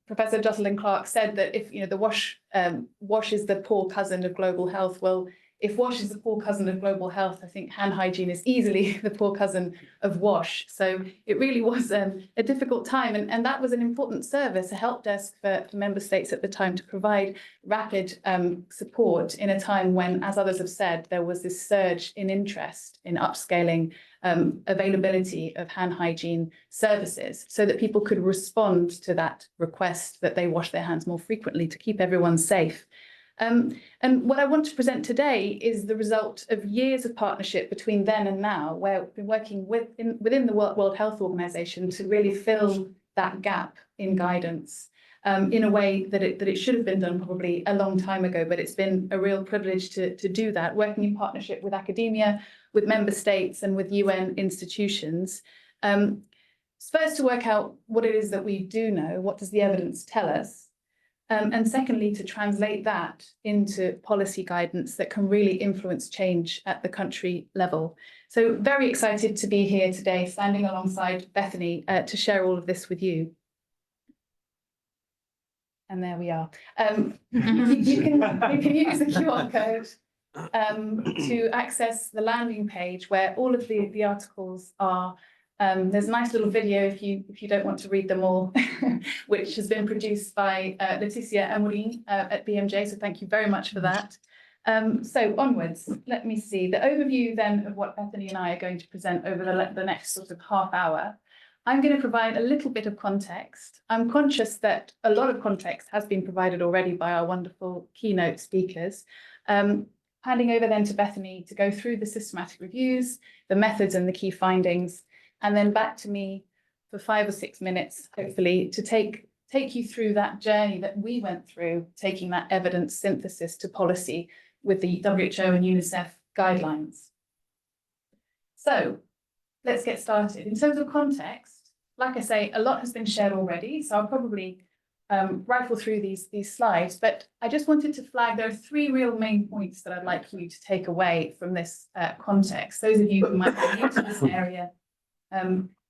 Speaker 8: Professor Jocelyn Clark said that if the wash is the poor cousin of global health, well, if wash is the poor cousin of global health, I think hand hygiene is easily the poor cousin of wash. So it really was a difficult time. And that was an important service, a help desk for member states at the time to provide rapid support in a time when, as others have said, there was this surge in interest in upscaling availability of hand hygiene services so that people could respond to that request that they wash their hands more frequently to keep everyone safe. And what I want to present today is the result of years of partnership between then and now, where we've been working within the World Health Organization to really fill that gap in guidance in a way that it should have been done probably a long time ago, but it's been a real privilege to do that, working in partnership with academia, with member states and with UN institutions. First, to work out what it is that we do know, what does the evidence tell us? And secondly, to translate that into policy guidance that can really influence change at the country level. So very excited to be here today, standing alongside Bethany to share all of this with you. And there we are. You can use the QR code to access the landing page where all of the articles are. There's a nice little video if you don't want to read them all, which has been produced by Laetitia Amorim at BMJ. So thank you very much for that. So onwards, let me see the overview then of what Bethany and I are going to present over the next sort of half hour. I'm going to provide a little bit of context. I'm conscious that a lot of context has been provided already by our wonderful keynote speakers. Handing over then to Bethany to go through the systematic reviews, the methods and the key findings, and then back to me for 5 or 6 minutes, hopefully, to take you through that journey that we went through, taking that evidence synthesis to policy with the WHO and UNICEF guidelines. So let's get started. In terms of context, like I say, a lot has been shared already, so I'll probably rifle through these slides, but I just wanted to flag there are 3 real main points that I'd like you to take away from this context, those of you who might be new to this area.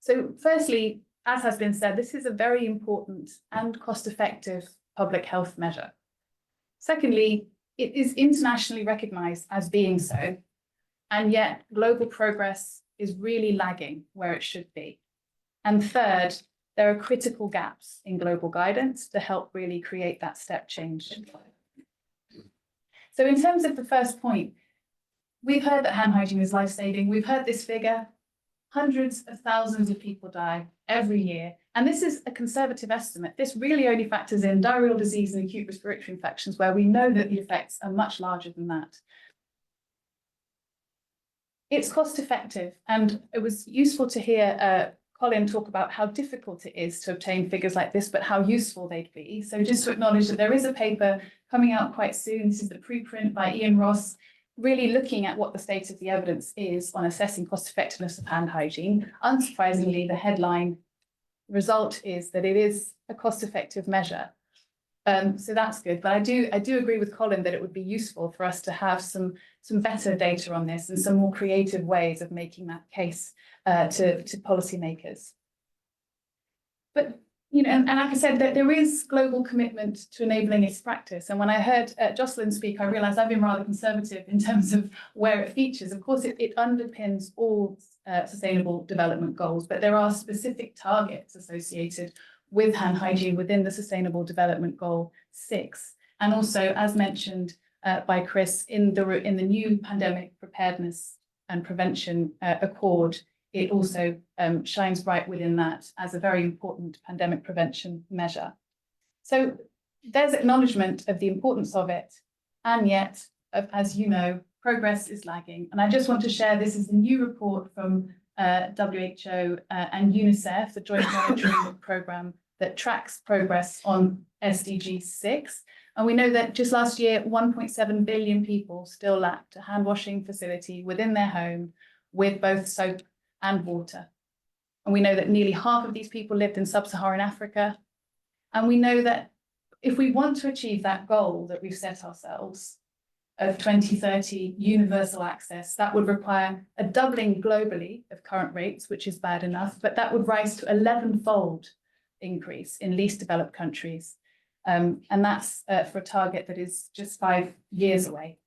Speaker 8: So firstly, as has been said, this is a very important and cost-effective public health measure. Secondly, it is internationally recognized as being so, and yet global progress is really lagging where it should be. And third, there are critical gaps in global guidance to help really create that step change. So in terms of the first point, we've heard that hand hygiene is life-saving. We've heard this figure. Hundreds of thousands of people die every year. And this is a conservative estimate. This really only factors in diarrheal disease and acute respiratory infections, where we know that the effects are much larger than that. It's cost effective, and it was useful to hear Colin talk about how difficult it is to obtain figures like this, but how useful they'd be. So just to acknowledge that there is a paper coming out quite soon. This is the preprint by Ian Ross, really looking at what the state of the evidence is on assessing cost effectiveness of hand hygiene. Unsurprisingly, the headline result is that it is a cost effective measure. So that's good. But I do agree with Colin that it would be useful for us to have some better data on this and some more creative ways of making that case to policymakers. But you know, and like I said, that there is global commitment to enabling its practice. And when I heard Jocelyn speak, I realised I've been rather conservative in terms of where it features. Of course, it underpins all sustainable development goals, but there are specific targets associated with hand hygiene within the Sustainable Development Goal 6. And also, as mentioned by Chris, in the new pandemic preparedness and prevention accord, it also shines bright within that as a very important pandemic prevention measure. So there's acknowledgement of the importance of it, and yet, as you know, progress is lagging. And I just want to share, this is a new report from WHO and UNICEF, the Joint Monitoring Programme that tracks progress on SDG 6. And we know that just last year, 1.7 billion people still lacked a hand washing facility within their home with both soap and water. And we know that nearly half of these people lived in sub-Saharan Africa. And we know that if we want to achieve that goal that we've set ourselves of 2030 universal access, that would require a doubling globally of current rates, which is bad enough, but that would rise to 11-fold increase in least developed countries. And that's for a target that is just 5 years away.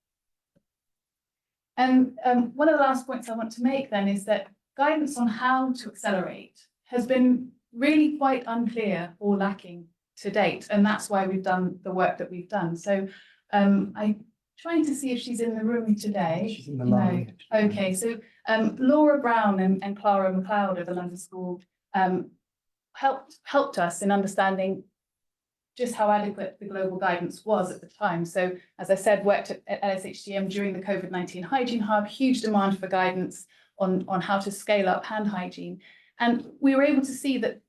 Speaker 8: And one of the last points I want to make then is that guidance on how to accelerate has been really quite unclear or lacking to date. And that's why we've done the work that we've done. So I'm trying to see if she's in the room today.
Speaker 3: She's in the line.
Speaker 8: No. Okay, so Laura Brown and Clara McLeod of the London School helped us in understanding just how adequate the global guidance was at the time. So, as I said, worked at LSHTM during the COVID-19 Hygiene Hub, huge demand for guidance on how to scale up hand hygiene. And we were able to see that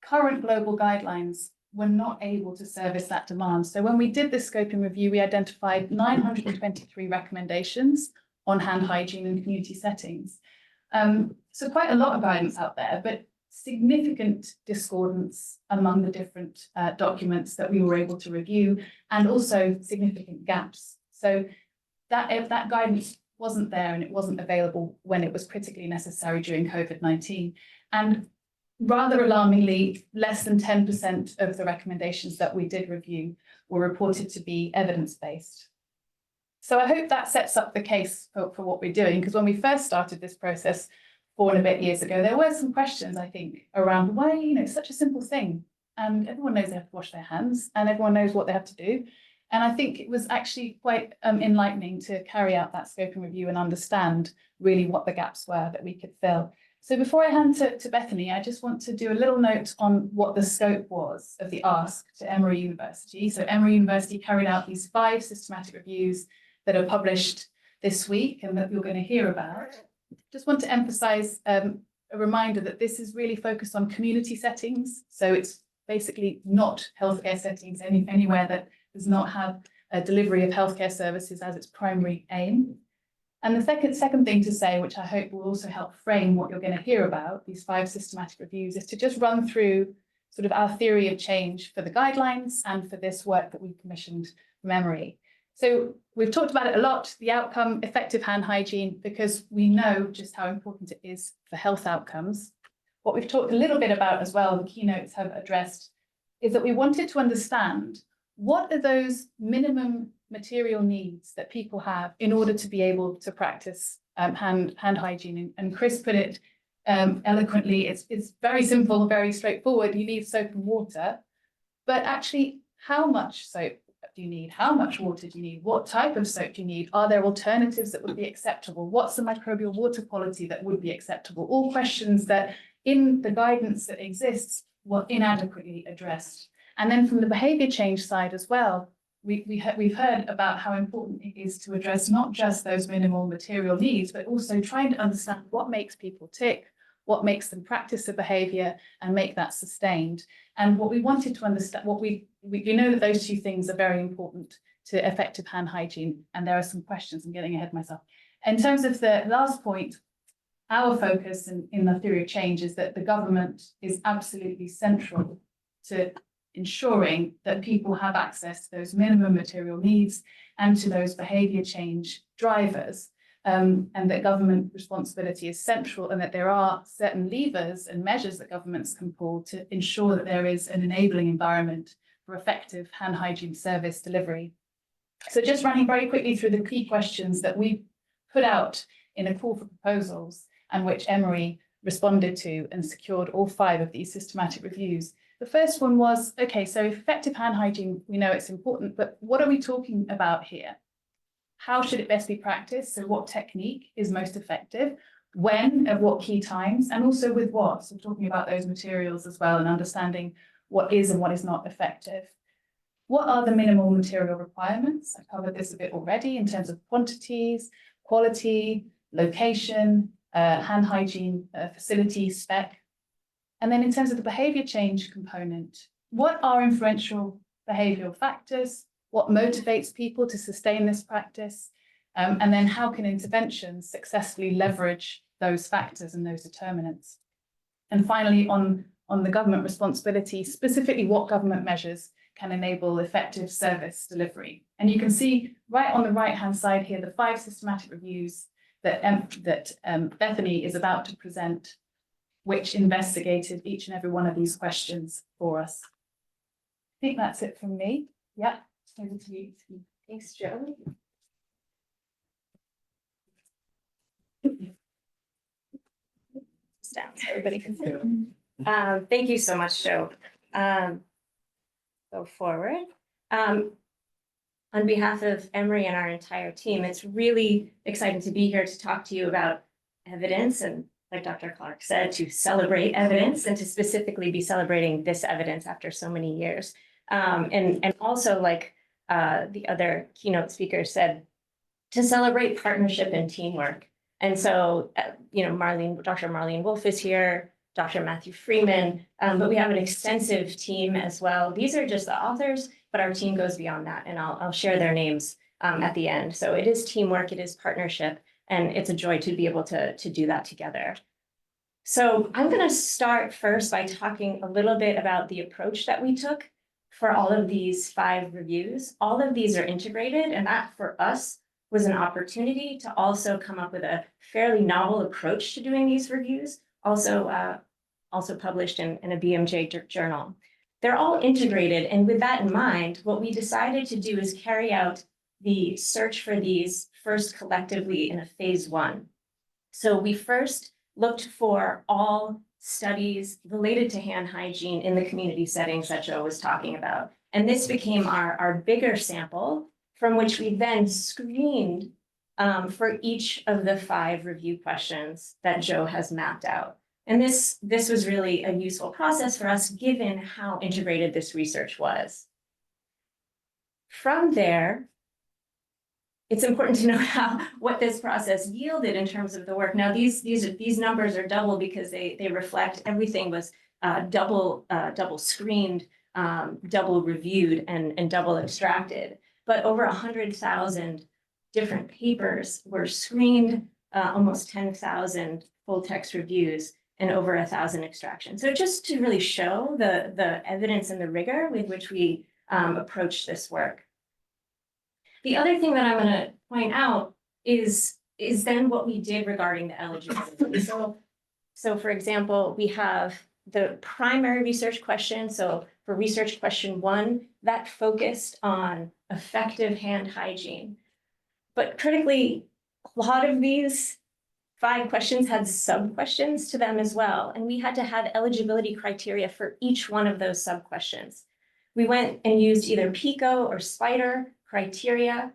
Speaker 8: current global guidelines were not able to service that demand. So when we did this scoping review, we identified 923 recommendations on hand hygiene in community settings. So quite a lot of guidance out there, but significant discordance among the different documents that we were able to review, and also significant gaps. So that guidance wasn't there, and it wasn't available when it was critically necessary during COVID-19. And rather alarmingly, less than 10% of the recommendations that we did review were reported to be evidence-based. So I hope that sets up the case for what we're doing, because when we first started this process 4 and a bit years ago, there were some questions, I think, around why, it's such a simple thing. And everyone knows they have to wash their hands, and everyone knows what they have to do. And I think it was actually quite enlightening to carry out that scoping review and understand really what the gaps were that we could fill. So before I hand to Bethany, I just want to do a little note on what the scope was of the ask to Emory University. So Emory University carried out these 5 systematic reviews that are published this week and that you're going to hear about. Just want to emphasize a reminder that this is really focused on community settings. So it's basically not healthcare settings, anywhere that does not have a delivery of healthcare services as its primary aim. And the second thing to say, which I hope will also help frame what you're going to hear about, these 5 systematic reviews, is to just run through sort of our theory of change for the guidelines and for this work that we commissioned from Emory. So we've talked about it a lot, the outcome, effective hand hygiene, because we know just how important it is for health outcomes. What we've talked a little bit about as well, the keynotes have addressed, is that we wanted to understand what are those minimum material needs that people have in order to be able to practice hand hygiene. And Chris put it eloquently, it's very simple, very straightforward. You need soap and water, but actually how much soap do you need? How much water do you need? What type of soap do you need? Are there alternatives that would be acceptable? What's the microbial water quality that would be acceptable? All questions that in the guidance that exists were inadequately addressed. And then from the behaviour change side as well, we've heard about how important it is to address not just those minimal material needs, but also trying to understand what makes people tick, what makes them practice a behaviour and make that sustained. And what we wanted to understand, we know that those 2 things are very important to effective hand hygiene. And there are some questions, I'm getting ahead of myself. In terms of the last point, our focus in the theory of change is that the government is absolutely central to ensuring that people have access to those minimum material needs and to those behaviour change drivers. and that government responsibility is central, and that there are certain levers and measures that governments can pull to ensure that there is an enabling environment for effective hand hygiene service delivery. So just running very quickly through the key questions that we put out in a call for proposals, and which Emory responded to and secured all 5 of these systematic reviews. The first one was, okay, so effective hand hygiene, we know it's important, but what are we talking about here? How should it best be practiced? So what technique is most effective? When, at what key times, and also with what? So talking about those materials as well and understanding what is and what is not effective. What are the minimal material requirements? I covered this a bit already in terms of quantities, quality, location, hand hygiene, facility, spec. And then in terms of the behaviour change component, what are influential behavioural factors? What motivates people to sustain this practice? And then how can interventions successfully leverage those factors and those determinants? And finally, on the government responsibility, specifically what government measures can enable effective service delivery. And you can see right on the right-hand side here, the 5 systematic reviews that Bethany is about to present, which investigated each and every one of these questions for us. I think that's it from me. Yeah, over to you.
Speaker 9: Thanks, Jo. Down so everybody can see. Thank you so much, Jo. Go forward. On behalf of Emory and our entire team, it's really exciting to be here to talk to you about evidence, and like Dr. Clark said, to celebrate evidence and to specifically be celebrating this evidence after so many years. And also, like the other keynote speaker said, to celebrate partnership and teamwork. And so, Dr. Marlene Wolf is here, Dr. Matthew Freeman, but we have an extensive team as well. These are just the authors, but our team goes beyond that, and I'll share their names at the end. So it is teamwork, it is partnership, and it's a joy to be able to do that together. So I'm going to start first by talking a little bit about the approach that we took for all of these 5 reviews. All of these are integrated, and that for us was an opportunity to also come up with a fairly novel approach to doing these reviews, also published in a BMJ journal. They're all integrated, and with that in mind, what we decided to do is carry out the search for these first collectively in a phase 1. So we first looked for all studies related to hand hygiene in the community settings that Jo was talking about. And this became our bigger sample, from which we then screened for each of the 5 review questions that Jo has mapped out. And this was really a useful process for us, given how integrated this research was. From there, it's important to know what this process yielded in terms of the work. Now, these numbers are double because they reflect everything was double screened, double reviewed, and double extracted. But over 100,000 different papers were screened, almost 10,000 full text reviews, and over 1,000 extractions. So just to really show the evidence and the rigor with which we approached this work. The other thing that I'm going to point out is then what we did regarding the eligibility. So for example, we have the primary research question. So for research question 1, that focused on effective hand hygiene. But critically, a lot of these 5 questions had sub-questions to them as well. And we had to have eligibility criteria for each one of those sub-questions. We went and used either PICO or SPIDER criteria.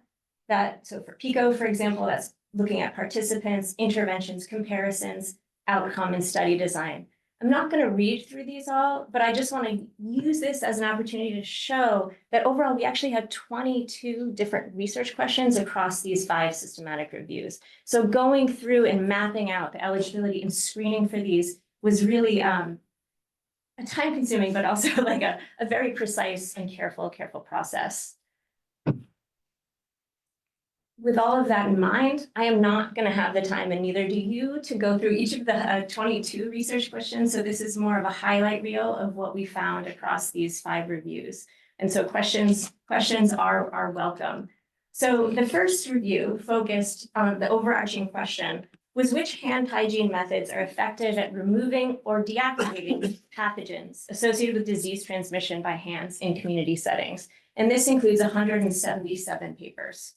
Speaker 9: So for PICO, for example, that's looking at participants, interventions, comparisons, outcome, and study design. I'm not going to read through these all, but I just want to use this as an opportunity to show that overall, we actually had 22 different research questions across these 5 systematic reviews. So going through and mapping out the eligibility and screening for these was really a time-consuming, but also like a very precise and careful process. With all of that in mind, I am not going to have the time, and neither do you, to go through each of the 22 research questions. So this is more of a highlight reel of what we found across these 5 reviews. And so questions are welcome. So the first review focused on the overarching question was which hand hygiene methods are effective at removing or deactivating pathogens associated with disease transmission by hands in community settings. And this includes 177 papers.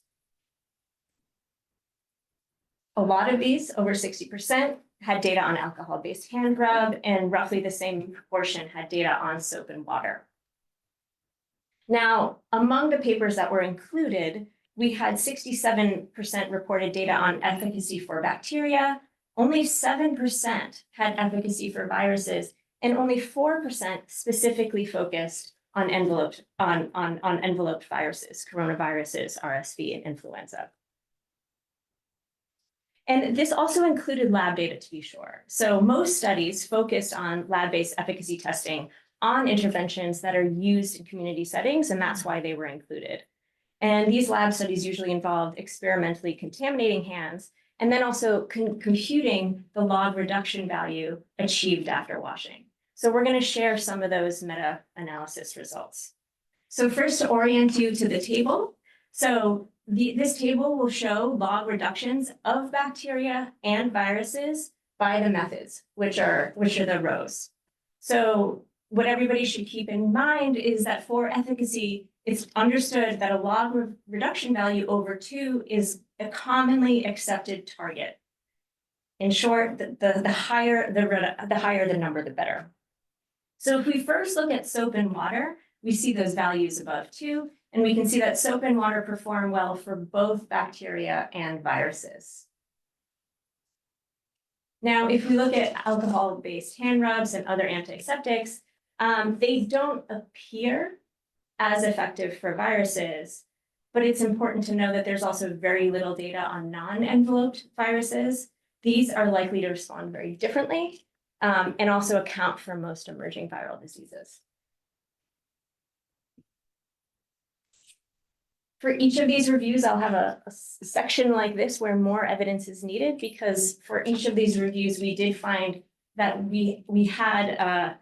Speaker 9: A lot of these, over 60%, had data on alcohol-based hand rub, and roughly the same proportion had data on soap and water. Now, among the papers that were included, we had 67% reported data on efficacy for bacteria, only 7% had efficacy for viruses, and only 4% specifically focused on enveloped viruses, coronaviruses, RSV, and influenza. And this also included lab data, to be sure. So most studies focused on lab-based efficacy testing on interventions that are used in community settings, and that's why they were included. And these lab studies usually involved experimentally contaminating hands and then also computing the log reduction value achieved after washing. So we're going to share some of those meta-analysis results. So first, to orient you to the table. So this table will show log reductions of bacteria and viruses by the methods, which are the rows. So what everybody should keep in mind is that for efficacy, it's understood that a log reduction value over 2 is a commonly accepted target. In short, the higher the number, the better. So if we first look at soap and water, we see those values above 2, and we can see that soap and water perform well for both bacteria and viruses. Now, if we look at alcohol-based hand rubs and other antiseptics, they don't appear as effective for viruses, but it's important to know that there's also very little data on non-enveloped viruses. These are likely to respond very differently and also account for most emerging viral diseases. For each of these reviews, I'll have a section like this where more evidence is needed, because for each of these reviews, we did find that we had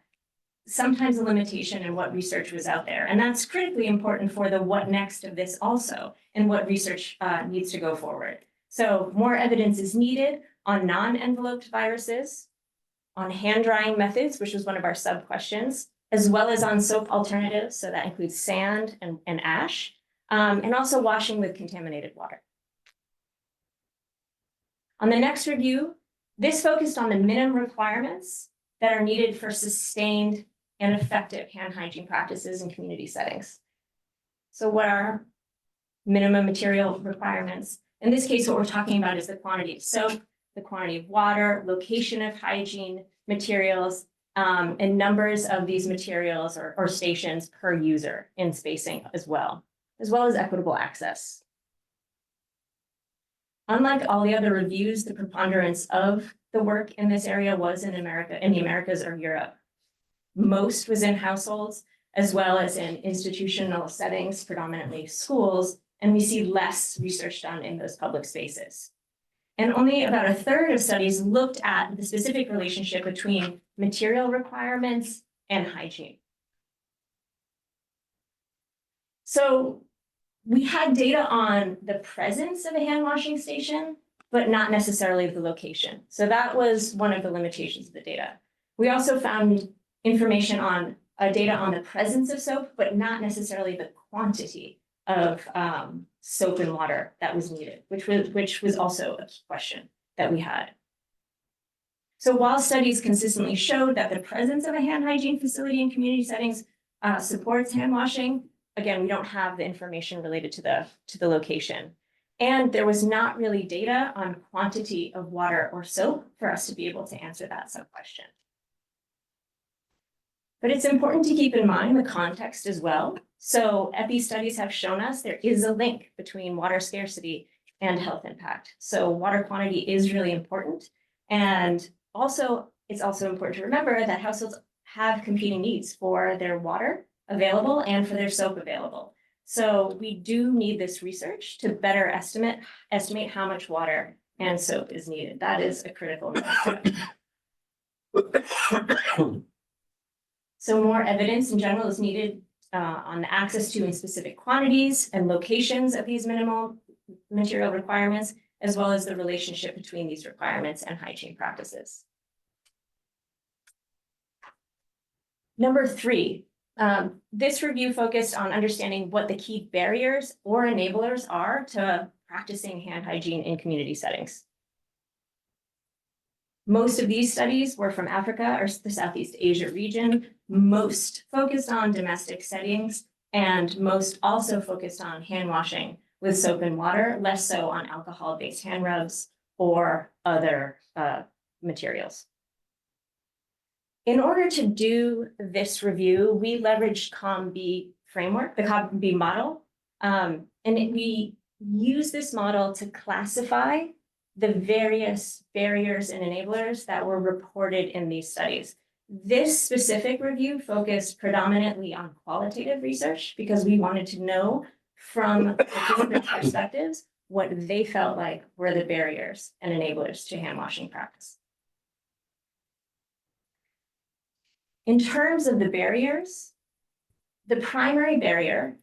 Speaker 9: sometimes a limitation in what research was out there. And that's critically important for the what next of this also, and what research needs to go forward. So more evidence is needed on non-enveloped viruses, on hand drying methods, which was one of our sub-questions, as well as on soap alternatives. So that includes sand and ash, and also washing with contaminated water. On the next review, this focused on the minimum requirements that are needed for sustained and effective hand hygiene practices in community settings. So what are minimum material requirements? In this case, what we're talking about is the quantity of soap, the quantity of water, location of hygiene materials, and numbers of these materials or stations per user in spacing as well as equitable access. Unlike all the other reviews, the preponderance of the work in this area was in the Americas or Europe. Most was in households, as well as in institutional settings, predominantly schools, and we see less research done in those public spaces. And only about a third of studies looked at the specific relationship between material requirements and hygiene. So we had data on the presence of a hand washing station, but not necessarily the location. So that was one of the limitations of the data. We also found information on data on the presence of soap, but not necessarily the quantity of soap and water that was needed, which was also a key question that we had. So while studies consistently showed that the presence of a hand hygiene facility in community settings supports hand washing, again, we don't have the information related to the location. And there was not really data on quantity of water or soap for us to be able to answer that sub-question. But it's important to keep in mind the context as well. So EPI studies have shown us there is a link between water scarcity and health impact. So water quantity is really important. And also, it's also important to remember that households have competing needs for their water available and for their soap available. So we do need this research to better estimate how much water and soap is needed. That is a critical matter. So more evidence in general is needed on the access to and specific quantities and locations of these minimal material requirements, as well as the relationship between these requirements and hygiene practices. Number 3, this review focused on understanding what the key barriers or enablers are to practicing hand hygiene in community settings. Most of these studies were from Africa or the Southeast Asia region, most focused on domestic settings, and most also focused on hand washing with soap and water, less so on alcohol-based hand rubs or other materials. In order to do this review, we leveraged COM-B framework, the COM-B model, we use this model to classify the various barriers and enablers that were reported in these studies. This specific review focused predominantly on qualitative research because we wanted to know from different perspectives what they felt like were the barriers and enablers to hand washing practice. In terms of the barriers, the primary barrier,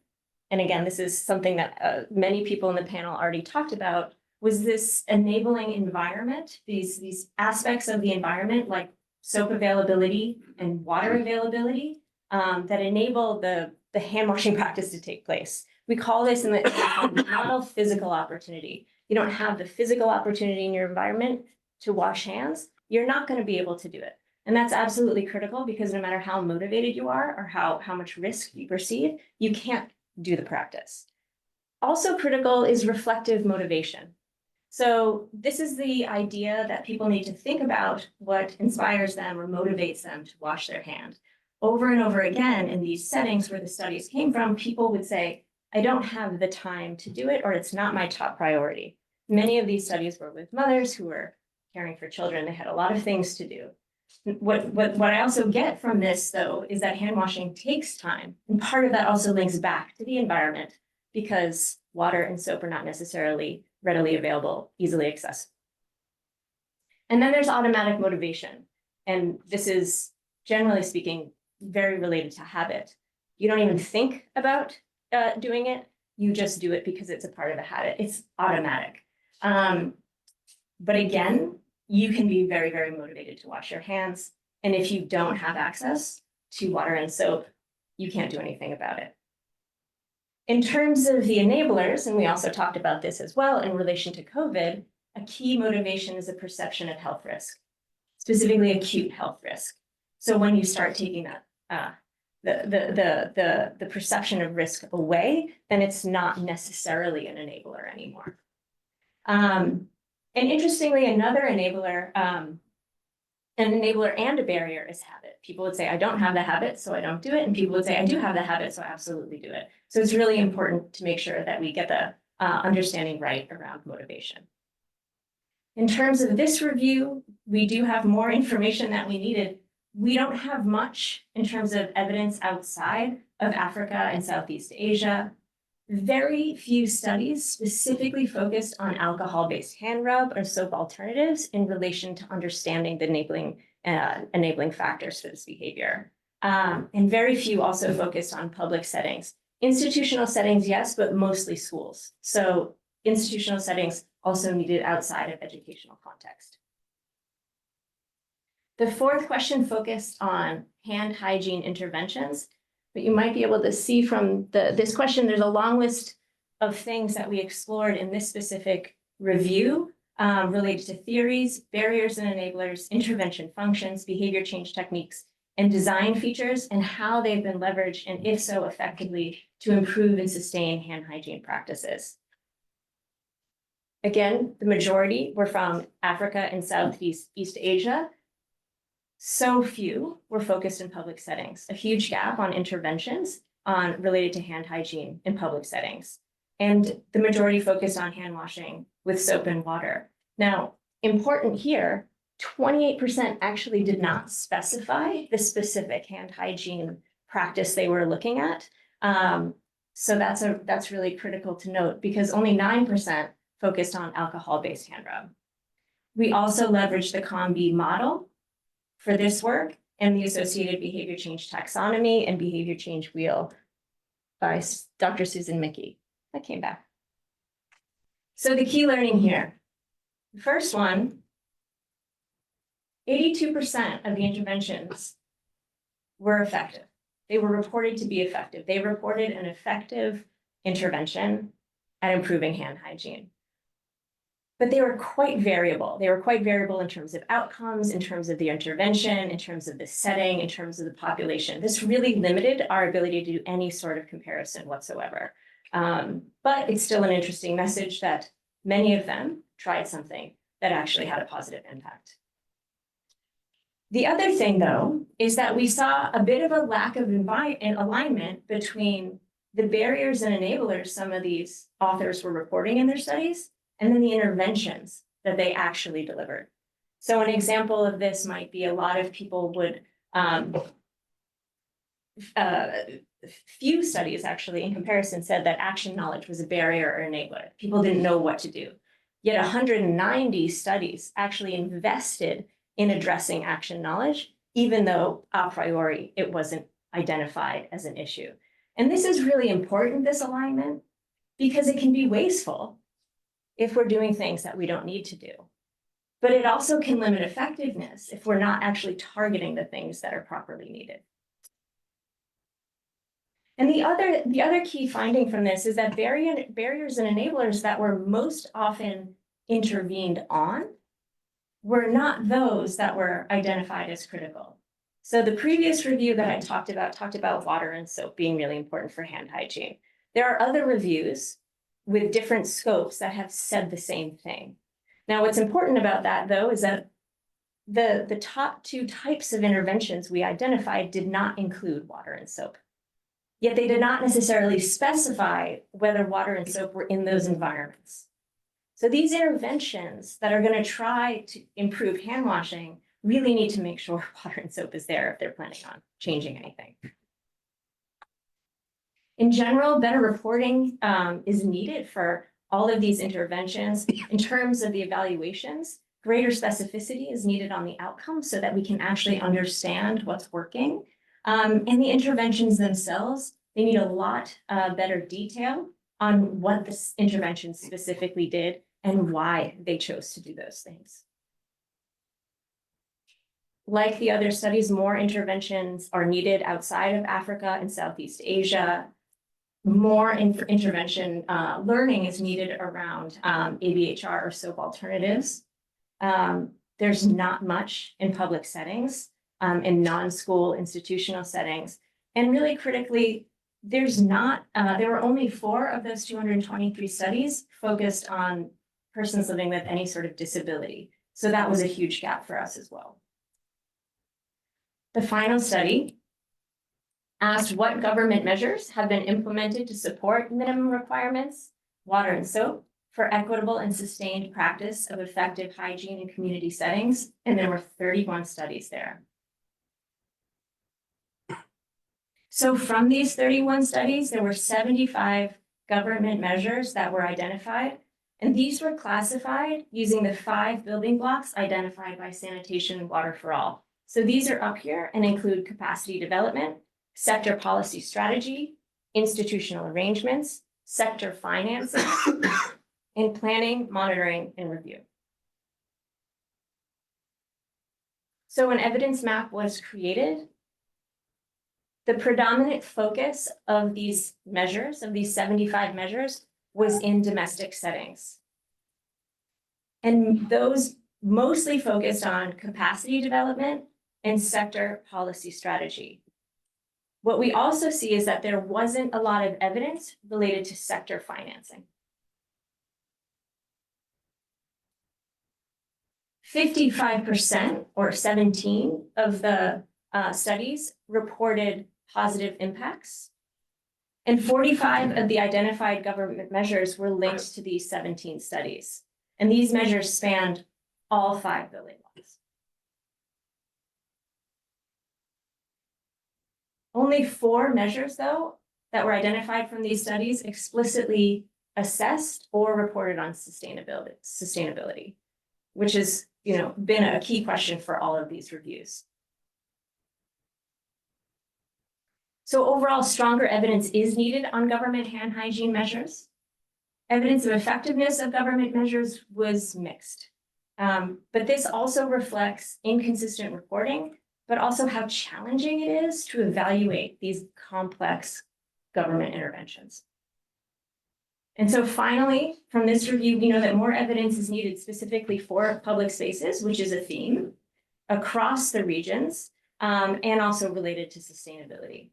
Speaker 9: and again, this is something that many people in the panel already talked about, was this enabling environment, these aspects of the environment like soap availability and water availability that enable the hand washing practice to take place. We call this in the model physical opportunity. You don't have the physical opportunity in your environment to wash hands, you're not going to be able to do it. And that's absolutely critical because no matter how motivated you are or how much risk you perceive, you can't do the practice. Also critical is reflective motivation. So this is the idea that people need to think about what inspires them or motivates them to wash their hand. Over and over again in these settings where the studies came from, people would say, I don't have the time to do it, or it's not my top priority. Many of these studies were with mothers who were caring for children. They had a lot of things to do. What I also get from this, though, is that hand washing takes time. And part of that also links back to the environment because water and soap are not necessarily readily available, easily accessible. And then there's automatic motivation. And this is, generally speaking, very related to habit. You don't even think about doing it. You just do it because it's a part of a habit. It's automatic. But again, you can be very, very motivated to wash your hands. And if you don't have access to water and soap, you can't do anything about it. In terms of the enablers, and we also talked about this as well in relation to COVID, a key motivation is a perception of health risk, specifically acute health risk. So when you start taking that, the perception of risk away, then it's not necessarily an enabler anymore. And interestingly, another enabler, an enabler and a barrier is habit. People would say, I don't have the habit, so I don't do it. And people would say, I do have the habit, so I absolutely do it. So it's really important to make sure that we get the understanding right around motivation. In terms of this review, we do have more information that we needed. We don't have much in terms of evidence outside of Africa and Southeast Asia. Very few studies specifically focused on alcohol-based hand rub or soap alternatives in relation to understanding the enabling factors for this behavior. And very few also focused on public settings. Institutional settings, yes, but mostly schools. So institutional settings also needed outside of educational context. The fourth question focused on hand hygiene interventions. But you might be able to see from this question, there's a long list of things that we explored in this specific review related to theories, barriers and enablers, intervention functions, behavior change techniques, and design features, and how they've been leveraged, and if so, effectively, to improve and sustain hand hygiene practices. Again, the majority were from Africa and Southeast Asia. So few were focused in public settings, a huge gap on interventions related to hand hygiene in public settings. And the majority focused on hand washing with soap and water. Now, important here, 28% actually did not specify the specific hand hygiene practice they were looking at. So that's really critical to note because only 9% focused on alcohol-based hand rub. We also leveraged the COM-B model for this work and the associated behavior change taxonomy and behavior change wheel by Dr. Susan Mickey. That came back. So the key learning here, the first one, 82% of the interventions were effective. They were reported to be effective. They reported an effective intervention at improving hand hygiene. But they were quite variable. They were quite variable in terms of outcomes, in terms of the intervention, in terms of the setting, in terms of the population. This really limited our ability to do any sort of comparison whatsoever. But it's still an interesting message that many of them tried something that actually had a positive impact. The other thing, though, is that we saw a bit of a lack of alignment between the barriers and enablers some of these authors were reporting in their studies, and then the interventions that they actually delivered. So an example of this might be a lot of people would, few studies actually in comparison said that action knowledge was a barrier or enabler. People didn't know what to do. Yet 190 studies actually invested in addressing action knowledge, even though a priori it wasn't identified as an issue. And this is really important, this alignment, because it can be wasteful if we're doing things that we don't need to do. But it also can limit effectiveness if we're not actually targeting the things that are properly needed. And the other key finding from this is that barriers and enablers that were most often intervened on were not those that were identified as critical. So the previous review that I talked about water and soap being really important for hand hygiene. There are other reviews with different scopes that have said the same thing. Now, what's important about that, though, is that the top two types of interventions we identified did not include water and soap. Yet they did not necessarily specify whether water and soap were in those environments. So these interventions that are going to try to improve hand washing really need to make sure water and soap is there if they're planning on changing anything. In general, better reporting is needed for all of these interventions. In terms of the evaluations, greater specificity is needed on the outcomes so that we can actually understand what's working. And the interventions themselves, they need a lot better detail on what this intervention specifically did and why they chose to do those things. Like the other studies, more interventions are needed outside of Africa and Southeast Asia. More intervention learning is needed around ABHR or soap alternatives. There's not much in public settings, in non-school institutional settings. And really critically, there were only 4 of those 223 studies focused on persons living with any sort of disability. So that was a huge gap for us as well. The final study asked what government measures have been implemented to support minimum requirements, water and soap, for equitable and sustained practice of effective hygiene in community settings. And there were 31 studies there. So from these 31 studies, there were 75 government measures that were identified. And these were classified using the 5 building blocks identified by Sanitation and Water for All. So these are up here and include capacity development, sector policy strategy, institutional arrangements, sector financing, and planning, monitoring, and review. So an evidence map was created. The predominant focus of these measures, of these 75 measures, was in domestic settings. And those mostly focused on capacity development and sector policy strategy. What we also see is that there wasn't a lot of evidence related to sector financing. 55% or 17 of the studies reported positive impacts, and 45 of the identified government measures were linked to these 17 studies. And these measures spanned all 5 building blocks. Only 4 measures, though, that were identified from these studies explicitly assessed or reported on sustainability, which has, been a key question for all of these reviews. So overall, stronger evidence is needed on government hand hygiene measures. Evidence of effectiveness of government measures was mixed. But this also reflects inconsistent reporting, but also how challenging it is to evaluate these complex government interventions. And so finally, from this review, we know that more evidence is needed specifically for public spaces, which is a theme across the regions, and also related to sustainability.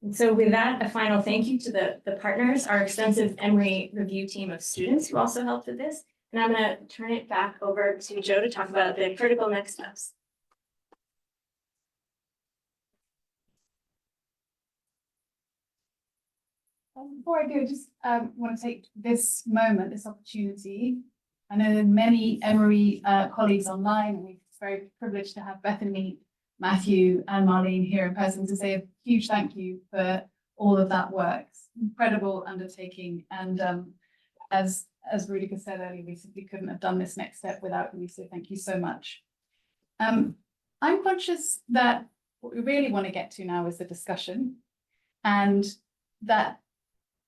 Speaker 9: And so with that, a final thank you to the partners, our extensive Emory review team of students who also helped with this. And I'm going to turn it back over to Joe to talk about the critical next steps.
Speaker 8: Before I do, I just want to take this moment, this opportunity. I know there are many Emory colleagues online. We're very privileged to have Bethany, Matthew, and Marlene here in person to say a huge thank you for all of that work. It's an incredible undertaking. And as Rudiger said earlier, we simply couldn't have done this next step without you. So thank you so much. I'm conscious that what we really want to get to now is the discussion, and that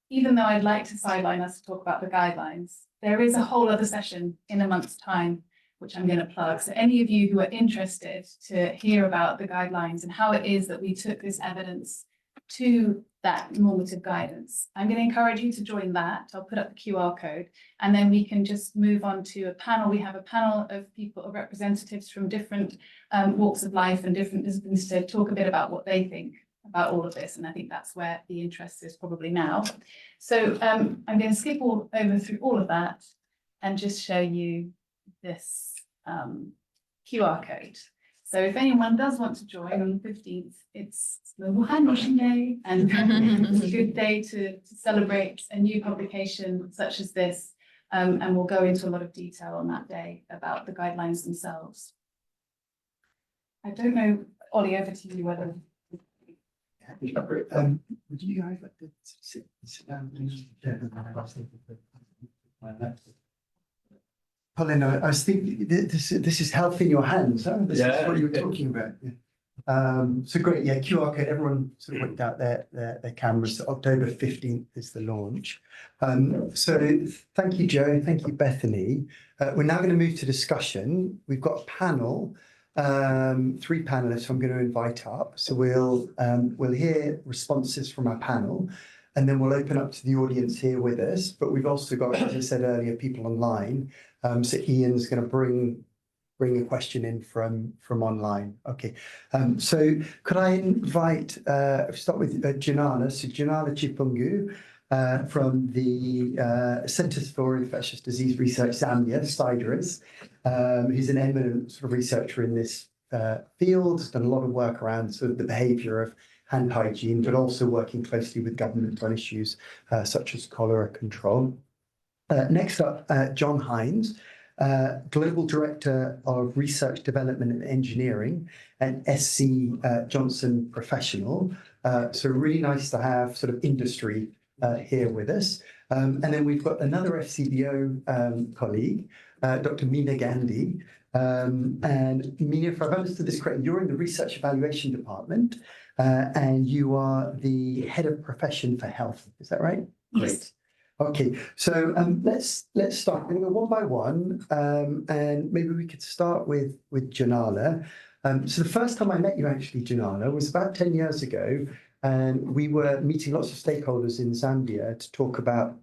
Speaker 8: even though I'd like to sideline us to talk about the guidelines, there is a whole other session in a month's time, which I'm going to plug. So any of you who are interested to hear about the guidelines and how it is that we took this evidence to that normative guidance, I'm going to encourage you to join that. I'll put up the QR code, and then we can just move on to a panel. We have a panel of people, of representatives from different walks of life and different disciplines to talk a bit about what they think about all of this, and I think that's where the interest is probably now. So I'm going to skip over through all of that and just show you this QR code. So if anyone does want to join on the 15th, it's Global Handwashing Day, and it's a good day to celebrate a new publication such as this, and we'll go into a lot of detail on that day about the guidelines themselves. I don't know, Ollie, over to you whether.
Speaker 3: Would you guys like to sit down? Colin, I was thinking this is health in your hands. Huh? This is what you were talking about. Yeah. So great, yeah. QR code. Everyone sort of whipped out their cameras. So October 15th is the launch. So thank you, Joe. Thank you, Bethany. We're now going to move to discussion. We've got a panel. 3 panelists I'm going to invite up. So we'll hear responses from our panel, and then we'll open up to the audience here with us. But we've also got, as I said earlier, people online. So Ian's going to bring a question in from online. Okay. So could I invite, start with Janana. So Janana Chipungu from the Centers for Infectious Disease Research Zambia, CIDRIS, who's an eminent sort of researcher in this field, has done a lot of work around sort of the behaviour of hand hygiene, but also working closely with government on issues such as cholera control. Next up, John Hines, Global Director of Research, Development and Engineering at SC Johnson Professional. So really nice to have sort of industry here with us. And then we've got another FCDO colleague, Dr. Meena Gandhi. And Meena, if I've understood this correctly, you're in the Research Evaluation Department, and you are the Head of Profession for Health. Is that right?
Speaker 8: Yes.
Speaker 3: Great. Okay, so let's start. I'm going to go one by one, and maybe we could start with Janala. So the first time I met you, actually, Janala, was about 10 years ago, and we were meeting lots of stakeholders in Zambia to talk about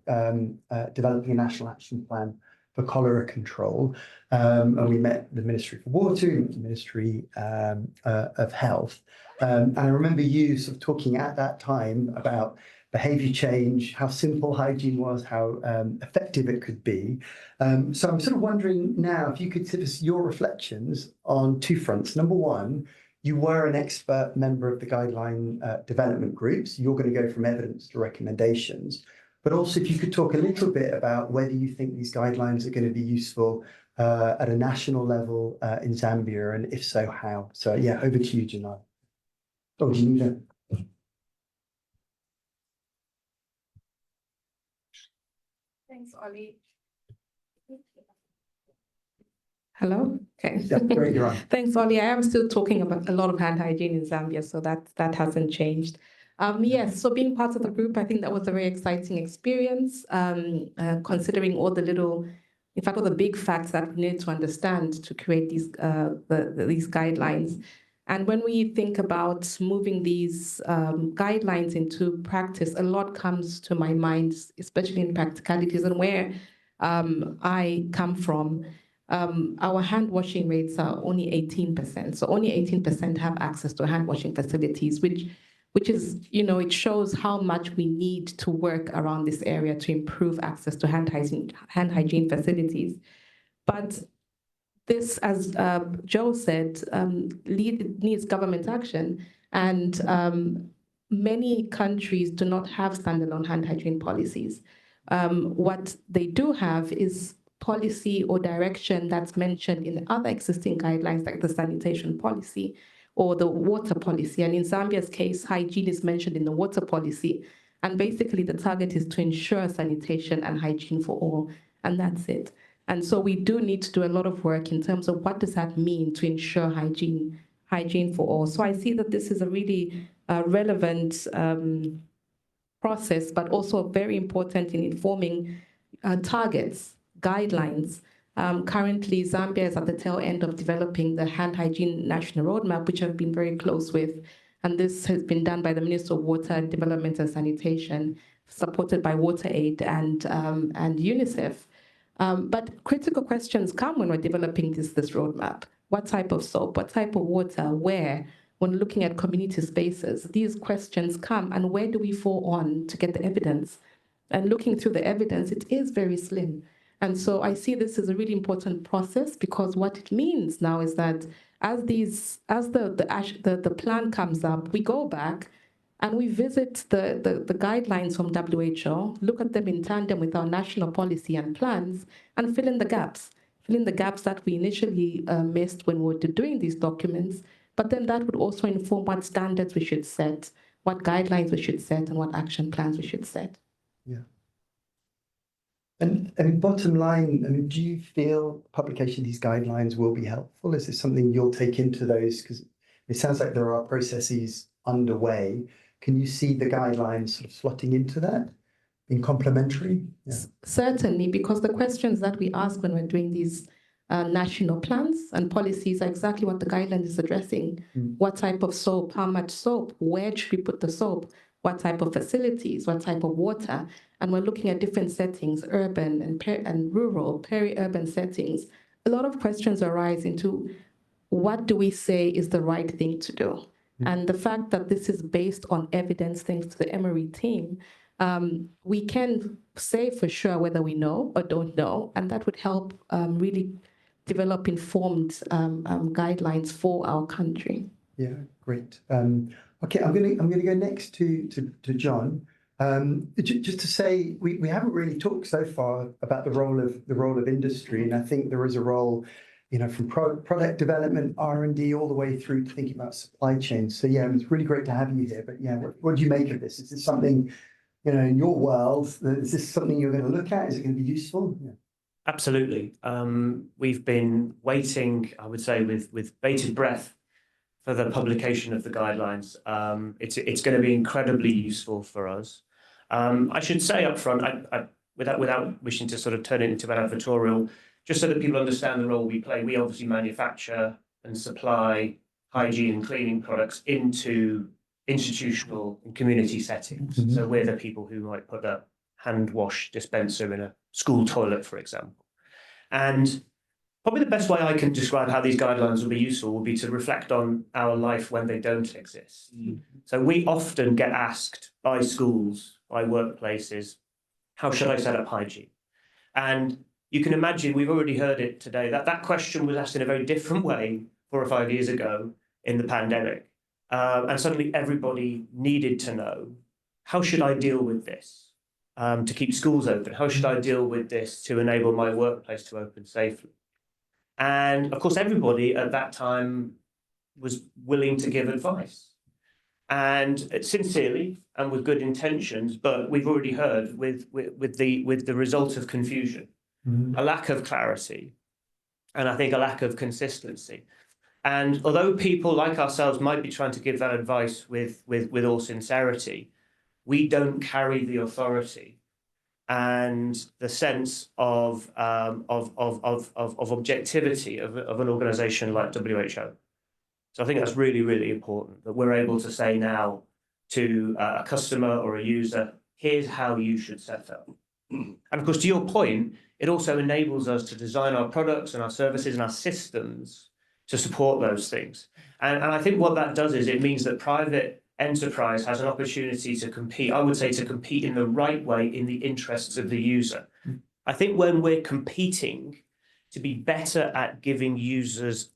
Speaker 3: developing a national action plan for cholera control. And we met the Ministry for Water, the Ministry of Health. And I remember you sort of talking at that time about behaviour change, how simple hygiene was, how effective it could be. So I'm sort of wondering now if you could give us your reflections on 2 fronts. Number one, you were an expert member of the guideline development groups. You're going to go from evidence to recommendations. But also if you could talk a little bit about whether you think these guidelines are going to be useful at a national level in Zambia, and if so, how? So yeah, over to you, Janai. Oh, do you need a...
Speaker 10: Thanks, Ollie. Hello. Okay.
Speaker 3: Yeah, great, you're on.
Speaker 10: Thanks, Ollie. I am still talking about a lot of hand hygiene in Zambia, so that hasn't changed. Yes, so being part of the group, I think that was a very exciting experience, considering all the little, in fact, all the big facts that we need to understand to create these these guidelines. And when we think about moving these guidelines into practice, a lot comes to my mind, especially in practicalities and where I come from. Our hand washing rates are only 18%. So only 18% have access to hand washing facilities, which is, it shows how much we need to work around this area to improve access to hand hygiene facilities. But this, as Joe said, needs government action, and many countries do not have standalone hand hygiene policies. What they do have is policy or direction that's mentioned in other existing guidelines, like the sanitation policy or the water policy. And in Zambia's case, hygiene is mentioned in the water policy. And basically, the target is to ensure sanitation and hygiene for all, and that's it. And so we do need to do a lot of work in terms of what does that mean to ensure hygiene for all. So I see that this is a really relevant process, but also very important in informing targets, guidelines. Currently, Zambia is at the tail end of developing the hand hygiene national roadmap, which I've been very close with. And this has been done by the Minister of Water Development and Sanitation, supported by WaterAid and UNICEF. But critical questions come when we're developing this roadmap. What type of soap? What type of water? Where? When looking at community spaces, these questions come, and where do we fall on to get the evidence? And looking through the evidence, it is very slim. And so I see this as a really important process, because what it means now is that as the plan comes up, we go back and we visit the guidelines from WHO, look at them in tandem with our national policy and plans, and fill in the gaps that we initially missed when we were doing these documents. But then that would also inform what standards we should set, what guidelines we should set, and what action plans we should set.
Speaker 3: Yeah. And bottom line, do you feel publication of these guidelines will be helpful? Is this something you'll take into those? Because it sounds like there are processes underway. Can you see the guidelines sort of slotting into that, being complementary? Yeah.
Speaker 10: Certainly, because the questions that we ask when we're doing these national plans and policies are exactly what the guideline is addressing. What type of soap, how much soap, where should we put the soap, what type of facilities, what type of water. And we're looking at different settings, urban and rural, peri-urban settings. A lot of questions arise into what do we say is the right thing to do? And the fact that this is based on evidence, thanks to the Emory team, we can say for sure whether we know or don't know, and that would help really develop informed guidelines for our country.
Speaker 3: Yeah, great. Okay, I'm gonna go next to John. Just to say, we haven't really talked so far about the role of industry, and I think there is a role, from product development, R&D, all the way through to thinking about supply chain. So yeah, it's really great to have you here. But yeah, what do you make of this? Is this something, in your world, is this something you're going to look at? Is it going to be useful? Yeah.
Speaker 11: Absolutely. We've been waiting, I would say, with bated breath for the publication of the guidelines. It's going to be incredibly useful for us. I should say up front, without wishing to sort of turn it into an advertorial, just so that people understand the role we play, we obviously manufacture and supply hygiene and cleaning products into institutional and community settings. Mm-hmm. So we're the people who might put a hand wash dispenser in a school toilet, for example. And probably the best way I can describe how these guidelines will be useful will be to reflect on our life when they don't exist. Mm-hmm. So we often get asked by schools, by workplaces, how should I set up hygiene? And you can imagine, we've already heard it today, that question was asked in a very different way 4 or 5 years ago in the pandemic. And suddenly everybody needed to know, how should I deal with this to keep schools open? How should I deal with this to enable my workplace to open safely? And of course, everybody at that time was willing to give advice. And sincerely and with good intentions, but we've already heard with the result of confusion, a lack of clarity, and I think a lack of consistency. And although people like ourselves might be trying to give that advice with all sincerity, we don't carry the authority and the sense of objectivity of an organisation like WHO. So I think that's really, really important that we're able to say now to a customer or a user, here's how you should set up. And of course, to your point, it also enables us to design our products and our services and our systems to support those things. And I think what that does is it means that private enterprise has an opportunity to compete, I would say to compete in the right way in the interests of the user. I think when we're competing to be better at giving users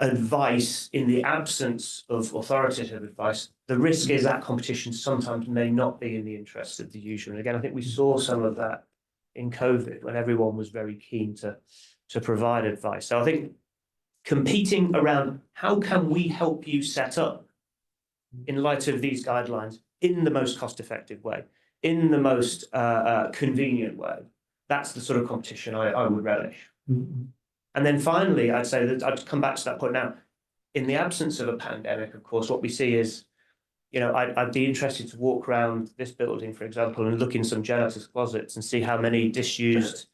Speaker 11: advice in the absence of authoritative advice, the risk is that competition sometimes may not be in the interests of the user. And again, I think we saw some of that in COVID when everyone was very keen to provide advice. So I think competing around how can we help you set up in light of these guidelines in the most cost-effective way, in the most convenient way, that's the sort of competition I would relish.
Speaker 3: Mm-hmm.
Speaker 11: And then finally, I'd say that I'd come back to that point now. In the absence of a pandemic, of course, what we see is, you know, I'd be interested to walk around this building, for example, and look in some janitor's closets and see how many disused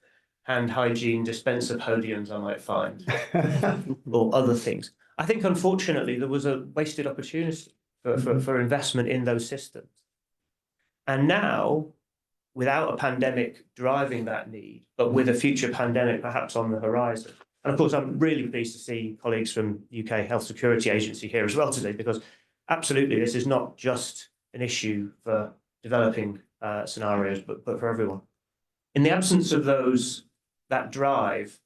Speaker 11: hand hygiene dispenser podiums I might find, or other things. I think, unfortunately, there was a wasted opportunity for investment in those systems. And now, without a pandemic driving that need, but with a future pandemic perhaps on the horizon. And of course, I'm really pleased to see colleagues from UK Health Security Agency here as well today, because absolutely, this is not just an issue for developing scenarios, but for everyone. In the absence of that drive,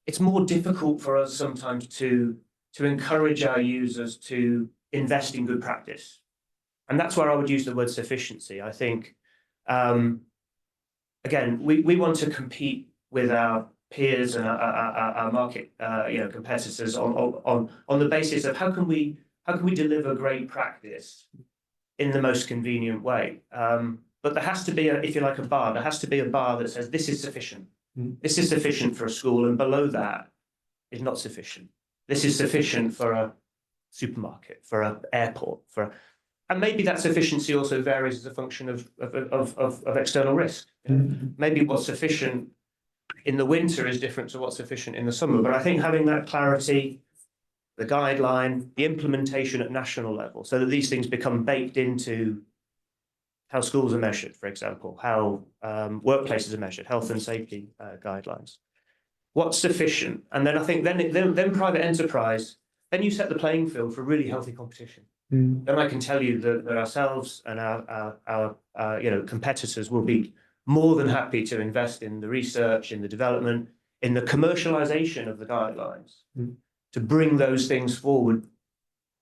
Speaker 11: it's more difficult for us sometimes to encourage our users to invest in good practice. And that's where I would use the word sufficiency. I think, again, we want to compete with our peers and our market, competitors on the basis of how can we deliver great practice in the most convenient way. But there has to be, if you like, a bar. There has to be a bar that says this is sufficient. This is sufficient for a school, and below that is not sufficient. This is sufficient for a supermarket, for an airport, and maybe that sufficiency also varies as a function of external risk. Maybe what's sufficient in the winter is different to what's sufficient in the summer. But I think having that clarity, the guideline, the implementation at national level, so that these things become baked into how schools are measured, for example, how workplaces are measured, health and safety guidelines. What's sufficient? And then I think then private enterprise, then you set the playing field for really healthy competition. Then I can tell you that ourselves and our competitors will be more than happy to invest in the research, in the development, in the commercialization of the guidelines, to bring those things forward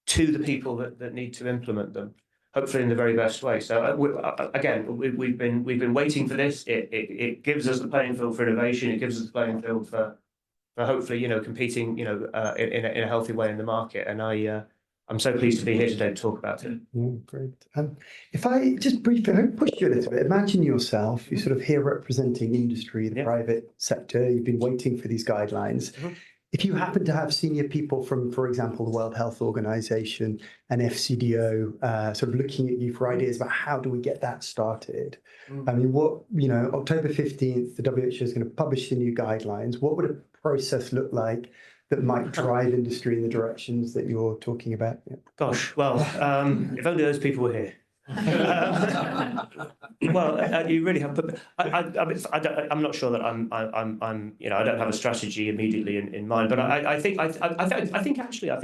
Speaker 11: to the people that need to implement them, hopefully in the very best way. So again, we've been waiting for this. It gives us the playing field for innovation. It gives us the playing field for hopefully competing in a healthy way in the market. And I'm so pleased to be here today to talk about it.
Speaker 3: Great. If I just briefly push you a little bit, imagine yourself, you're sort of here representing industry, the private sector, you've been waiting for these guidelines. If you happen to have senior people from, for example, the World Health Organization and FCDO sort of looking at you for ideas about how do we get that started? I mean, October 15th, the WHO is going to publish the new guidelines. What would a process look like that might drive industry in the directions that you're talking about?
Speaker 11: Gosh, well, if only those people were here. You really have. I'm not sure that I don't have a strategy immediately in mind. But I think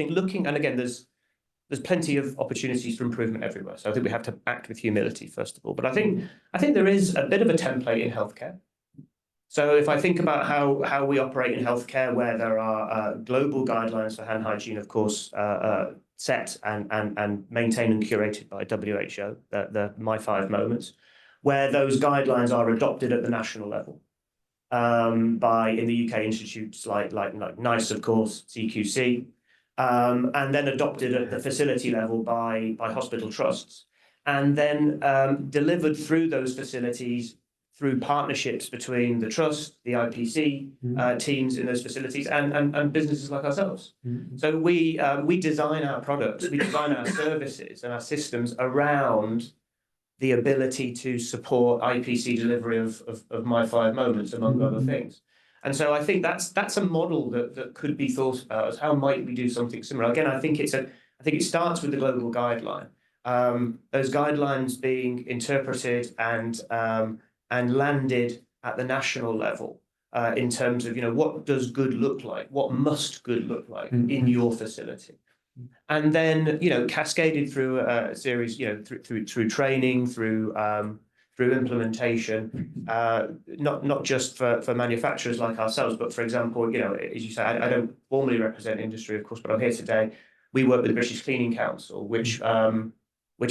Speaker 11: looking, and again, there's plenty of opportunities for improvement everywhere. So I think we have to act with humility first of all. But I think there is a bit of a template in healthcare. So if I think about how we operate in healthcare, where there are global guidelines for hand hygiene, of course, set and maintained and curated by WHO, the My 5 Moments, where those guidelines are adopted at the national level by, in the UK, institutes like NICE, of course, CQC, and then adopted at the facility level by hospital trusts, and then delivered through those facilities through partnerships between the trust, the IPC teams in those facilities, and businesses like ourselves. So we design our products, we design our services and our systems around the ability to support IPC delivery of My 5 Moments, among other things. And so I think that's a model that could be thought about as how might we do something similar. Again, I think it starts with the global guideline. Those guidelines being interpreted and landed at the national level in terms of, what does good look like? What must good look like in your facility? And then, cascaded through a series, through training, through implementation, not just for manufacturers like ourselves, but for example, as you say, I don't formally represent industry, of course, but I'm here today. We work with the British Cleaning Council, which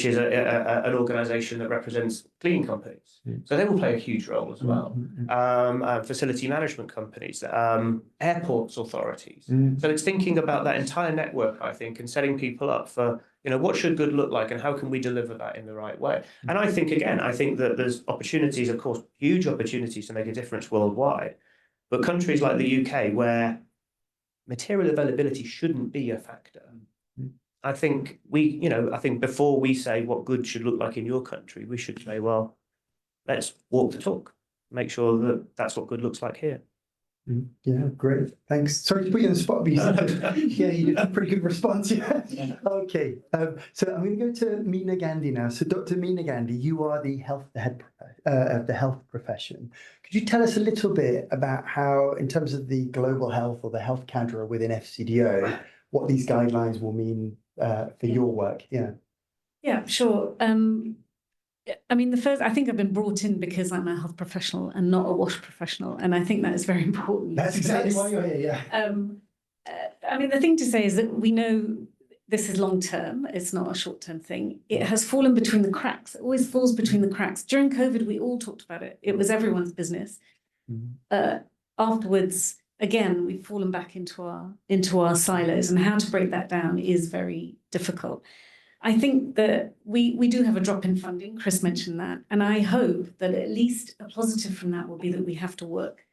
Speaker 11: is an organisation that represents cleaning companies. So they will play a huge role as well. Facility management companies, airports authorities. So it's thinking about that entire network, I think, and setting people up for, what should good look like and how can we deliver that in the right way? And I think that there's opportunities, of course, huge opportunities to make a difference worldwide. But countries like the UK, where material availability shouldn't be a factor, I think before we say what good should look like in your country, we should say, well, let's walk the talk, make sure that that's what good looks like here.
Speaker 3: Yeah, great. Thanks. Sorry to put you on the spot, but you did a pretty good response. Yeah. Okay. So I'm going to go to Meena Gandhi now. So Dr. Meena Gandhi, you are the head of the health profession. Could you tell us a little bit about how, in terms of the global health or the health cadre within FCDO, what these guidelines will mean for your work?
Speaker 12: Yeah, sure. I think I've been brought in because I'm a health professional and not a wash professional, and I think that is very important.
Speaker 3: That's exactly why you're here, yeah.
Speaker 12: The thing to say is that we know this is long term, it's not a short term thing. It has fallen between the cracks, it always falls between the cracks. During COVID, we all talked about it, it was everyone's business. Afterwards, again, we've fallen back into our silos, and how to break that down is very difficult. I think that we do have a drop in funding, Chris mentioned that, and I hope that at least a positive from that will be that we have to work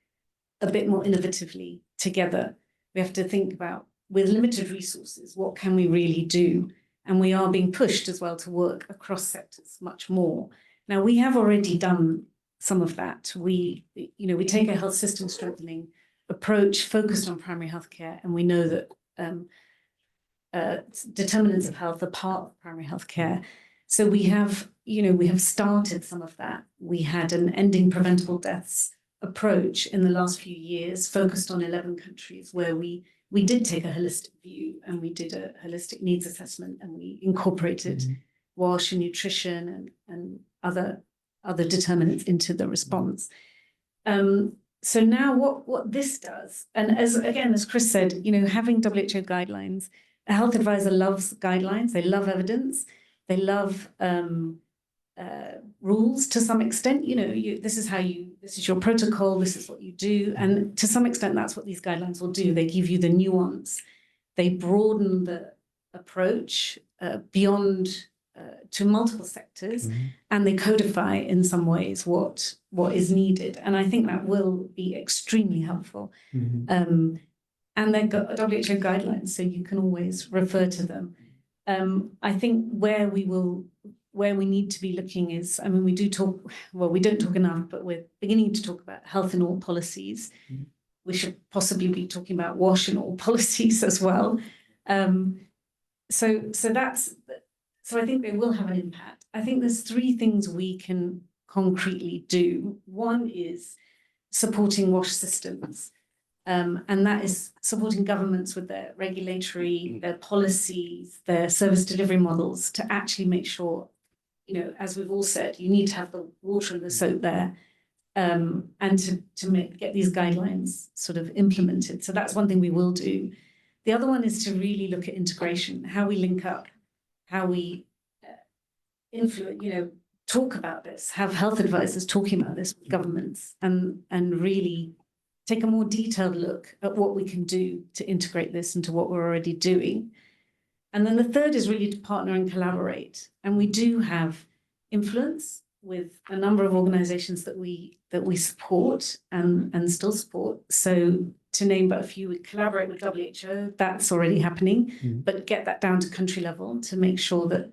Speaker 12: a bit more innovatively together. We have to think about, with limited resources, what can we really do? And we are being pushed as well to work across sectors much more. Now, we have already done some of that. We take a health system strengthening approach focused on primary healthcare, and we know that determinants of health are part of primary healthcare. So we have started some of that. We had an ending preventable deaths approach in the last few years, focused on 11 countries, where we did take a holistic view, and we did a holistic needs assessment, and we incorporated wash and nutrition and other determinants into the response. So now what this does, and as Chris said, having WHO guidelines, a health advisor loves guidelines, they love evidence, they love rules to some extent. This is your protocol, this is what you do. And to some extent, that's what these guidelines will do. They give you the nuance, they broaden the approach beyond to multiple sectors, and they codify in some ways what is needed. And I think that will be extremely helpful. And they've got WHO guidelines, so you can always refer to them. I think where we need to be looking is, we don't talk enough, but we're beginning to talk about health in all policies. We should possibly be talking about wash in all policies as well. So I think they will have an impact. I think there's three things we can concretely do. One is supporting wash systems. And that is supporting governments with their regulatory, their policies, their service delivery models to actually make sure, as we've all said, you need to have the water and the soap there, and to get these guidelines sort of implemented. So that's one thing we will do. The other one is to really look at integration, how we link up, how we influence, talk about this, have health advisors talking about this with governments, and really take a more detailed look at what we can do to integrate this into what we're already doing. And then the third is really to partner and collaborate. And we do have influence, with a number of organizations that we support and still support. So to name but a few, we collaborate with WHO, that's already happening, but get that down to country level to make sure that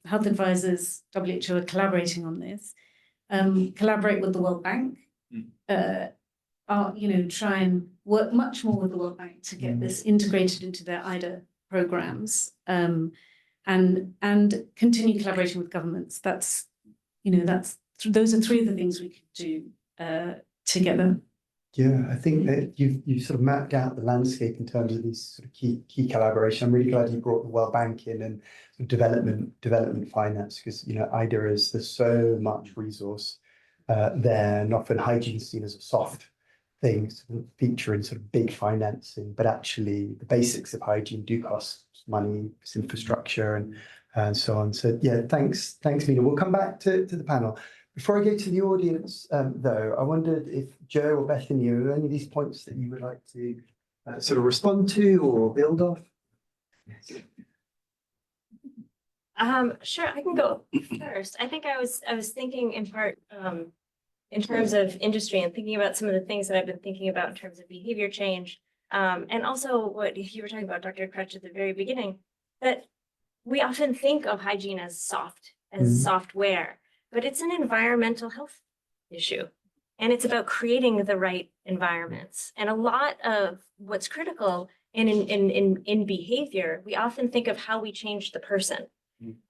Speaker 12: health advisors, WHO are collaborating on this. Collaborate with the World Bank, try and work much more with the World Bank to get this integrated into their IDA programs, and continue collaborating with governments. Those are three of the things we could do together.
Speaker 3: Yeah, I think that you sort of mapped out the landscape in terms of these sort of key collaboration. I'm really glad you brought the World Bank in and development finance, because IDA there's so much resource there, and often hygiene is seen as a soft thing, sort of featuring sort of big financing, but actually the basics of hygiene do cost money, it's infrastructure and so on. So yeah, thanks, Mina. We'll come back to the panel. Before I go to the audience, though, I wondered if Joe or Bethany, are there any of these points that you would like to sort of respond to or build off?
Speaker 9: Sure, I can go first. I think I was thinking in part in terms of industry and thinking about some of the things that I've been thinking about in terms of behavior change, and also what you were talking about, Dr. Crutch, at the very beginning, that we often think of hygiene as software. But it's an environmental health issue, and it's about creating the right environments. And a lot of what's critical in behavior, we often think of how we change the person.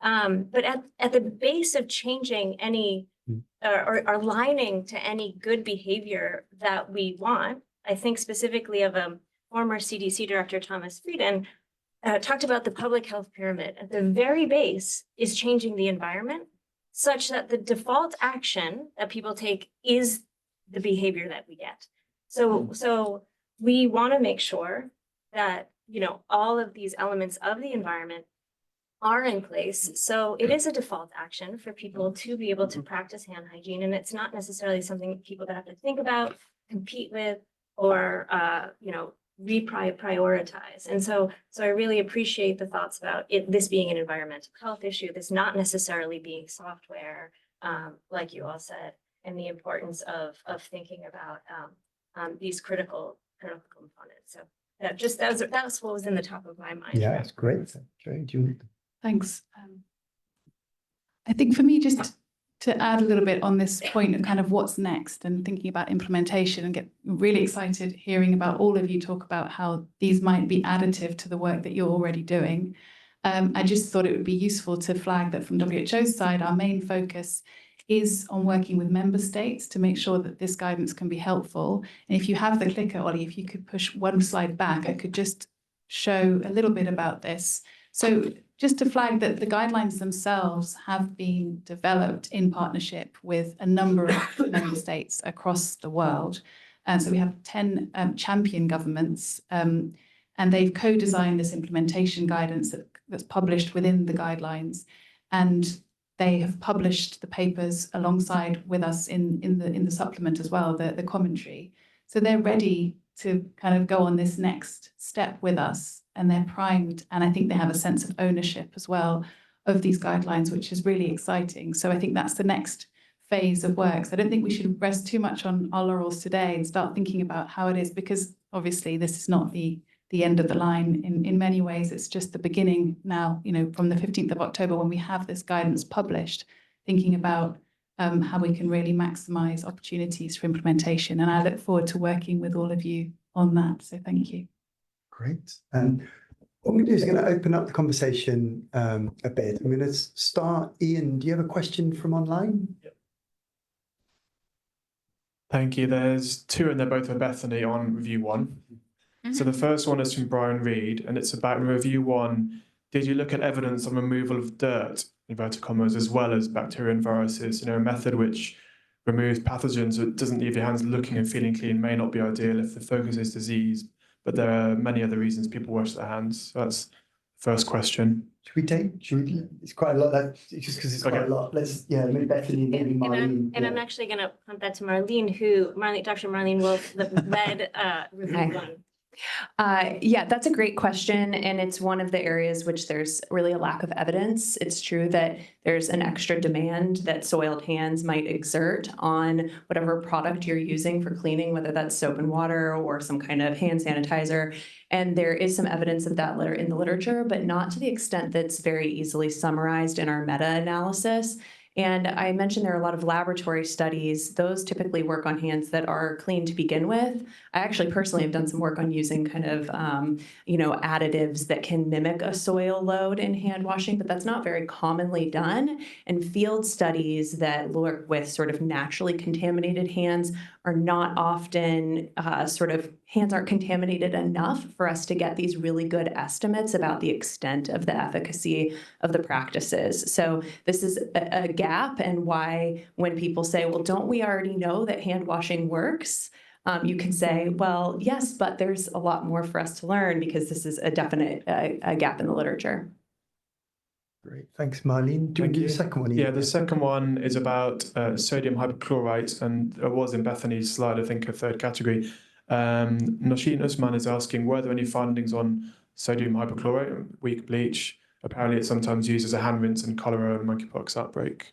Speaker 9: But at the base of changing any or aligning to any good behavior that we want, I think specifically of a former CDC director, Thomas Frieden, talked about the public health pyramid. At the very base is changing the environment, such that the default action that people take is the behavior that we get. So we want to make sure that, all of these elements of the environment are in place. So it is a default action for people to be able to practice hand hygiene. And it's not necessarily something people that have to think about, compete with, or, reprioritize. And so I really appreciate the thoughts about this being an environmental health issue, this not necessarily being software, like you all said, and the importance of thinking about these critical components. So that's what was in the top of my mind.
Speaker 3: Yeah, that's great. Joe, do you?
Speaker 13: Thanks. I think for me, just to add a little bit on this point of kind of what's next and thinking about implementation, and get really excited hearing about all of you talk about how these might be additive to the work that you're already doing. I just thought it would be useful to flag that from WHO's side, our main focus is on working with member states to make sure that this guidance can be helpful. And if you have the clicker, Ollie, if you could push one slide back, I could just show a little bit about this. So just to flag that the guidelines themselves have been developed in partnership with a number of member states across the world. And so we have 10 champion governments, and they've co-designed this implementation guidance that's published within the guidelines. And they have published the papers alongside with us in the supplement as well, the commentary. So they're ready to kind of go on this next step with us, and they're primed. And I think they have a sense of ownership as well of these guidelines, which is really exciting. So I think that's the next phase of work. So I don't think we should rest too much on our laurels today and start thinking about how it is, because obviously this is not the end of the line. In many ways, it's just the beginning now, from the 15th of October, when we have this guidance published, thinking about how we can really maximize opportunities for implementation. And I look forward to working with all of you on that. So thank you.
Speaker 3: Great. What I'm going to do is going to open up the conversation a bit. I'm going to start. Ian, do you have a question from online?
Speaker 14: Yep. Thank you. There's two, and they're both for Bethany on review one. So the first one is from Brian Reed, and it's about review one. Did you look at evidence of removal of dirt, inverted commas, as well as bacteria and viruses? A method which removes pathogens that doesn't leave your hands looking and feeling clean may not be ideal if the focus is disease, but there are many other reasons people wash their hands. So that's the first question.
Speaker 3: It's quite a lot, just because it's quite a lot. Maybe Bethany, maybe Marlene.
Speaker 9: And I'm actually going to punt that to Marlene, Dr. Marlene Wolf, led review one.
Speaker 15: Yeah, that's a great question. And it's one of the areas which there's really a lack of evidence. It's true that there's an extra demand that soiled hands might exert on whatever product you're using for cleaning, whether that's soap and water or some kind of hand sanitizer. And there is some evidence of that in the literature, but not to the extent that's very easily summarized in our meta-analysis. And I mentioned there are a lot of laboratory studies. Those typically work on hands that are clean to begin with. I actually personally have done some work on using kind of, additives that can mimic a soil load in hand washing, but that's not very commonly done. And field studies that work with sort of naturally contaminated hands are not often hands aren't contaminated enough for us to get these really good estimates about the extent of the efficacy of the practices. So this is a gap, and why when people say, well, don't we already know that hand washing works? You can say, well, yes, but there's a lot more for us to learn because this is a definite a gap in the literature.
Speaker 3: Great, thanks, Marlene. Do you want to do the second one?
Speaker 14: Yeah, the second one is about sodium hypochlorite, and there was in Bethany's slide, I think, a third category. Nosheen Usman is asking, were there any findings on sodium hypochlorite, weak bleach? Apparently it's sometimes used as a hand rinse in cholera and monkeypox outbreak.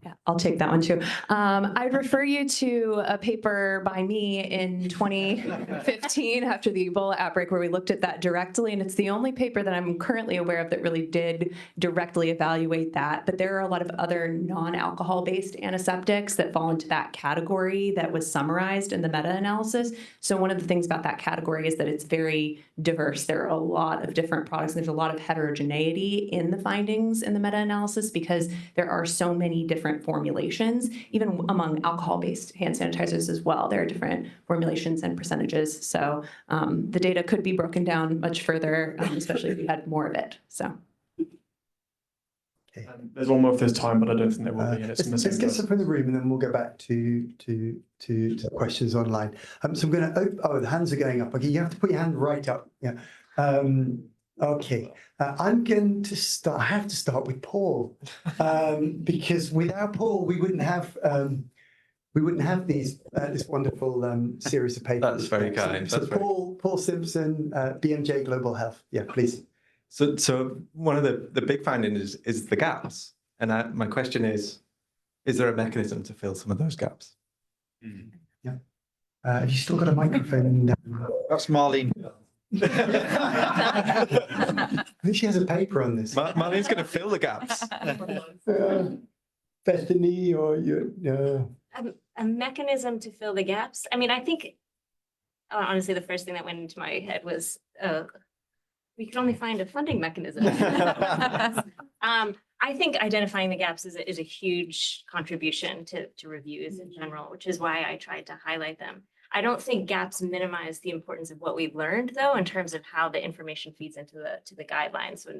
Speaker 15: Yeah, I'll take that one too. I'd refer you to a paper by me in 2015 after the Ebola outbreak where we looked at that directly, and it's the only paper that I'm currently aware of that really did directly evaluate that. But there are a lot of other non-alcohol-based antiseptics that fall into that category that was summarized in the meta-analysis. So one of the things about that category is that it's very diverse. There are a lot of different products, and there's a lot of heterogeneity in the findings in the meta-analysis because there are so many different formulations, even among alcohol-based hand sanitizers as well. There are different formulations and percentages. So the data could be broken down much further, especially if we had more of it. So.
Speaker 3: Okay.
Speaker 14: There's one more if there's time, but I don't think there will be. And
Speaker 3: let's get some from the room, and then we'll go back to the questions online. So I'm going to. Oh, the hands are going up. Okay, you have to put your hand right up. Yeah. Okay, I'm going to start. I have to start with Paul because without Paul, we wouldn't have these this wonderful series of papers.
Speaker 16: That's very kind.
Speaker 3: So Paul Simpson, BMJ Global Health. Yeah, please.
Speaker 16: So one of the big findings is the gaps, and my question is there a mechanism to fill some of those gaps?
Speaker 3: Yeah. Have you still got a microphone?
Speaker 1: That's Marlene.
Speaker 3: I think she has a paper on this.
Speaker 16: Marlene's going to fill the gaps.
Speaker 3: Bethany, or you?
Speaker 9: A mechanism to fill the gaps. I mean, I think honestly, the first thing that went into my head was we could only find a funding mechanism. I think identifying the gaps is a huge contribution to reviews in general, which is why I tried to highlight them. I don't think gaps minimize the importance of what we've learned, though, in terms of how the information feeds into the guidelines. So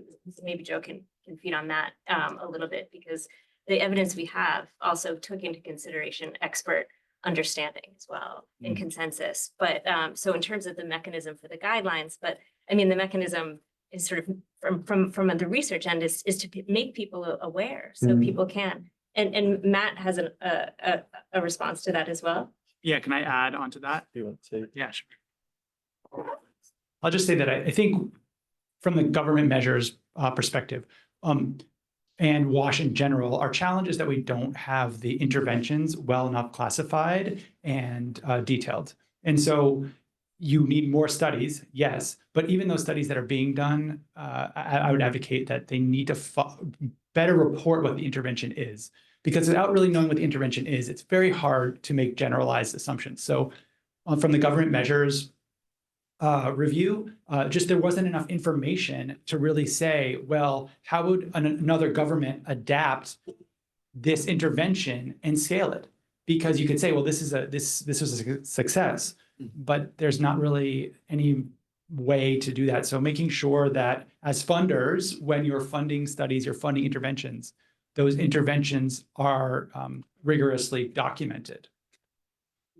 Speaker 9: maybe Joe can feed on that a little bit, because the evidence we have also took into consideration expert understanding as well and consensus. But so in terms of the mechanism for the guidelines, but I mean, the mechanism is sort of from the research end is to make people aware so people can. And Matt has a response to that as well.
Speaker 17: Yeah, can I add on to that?
Speaker 16: Do you want to?
Speaker 17: Yeah, sure. I'll just say that I think from the government measures perspective, and WASH in general, our challenge is that we don't have the interventions well enough classified and detailed. And so you need more studies, yes, but even those studies that are being done, I would advocate that they need to better report what the intervention is. Because without really knowing what the intervention is, it's very hard to make generalized assumptions. So from the government measures review, just there wasn't enough information to really say, well, how would another government adapt this intervention and scale it? Because you could say, well, this was a success, but there's not really any way to do that. So making sure that as funders, when you're funding studies, you're funding interventions, those interventions are rigorously documented.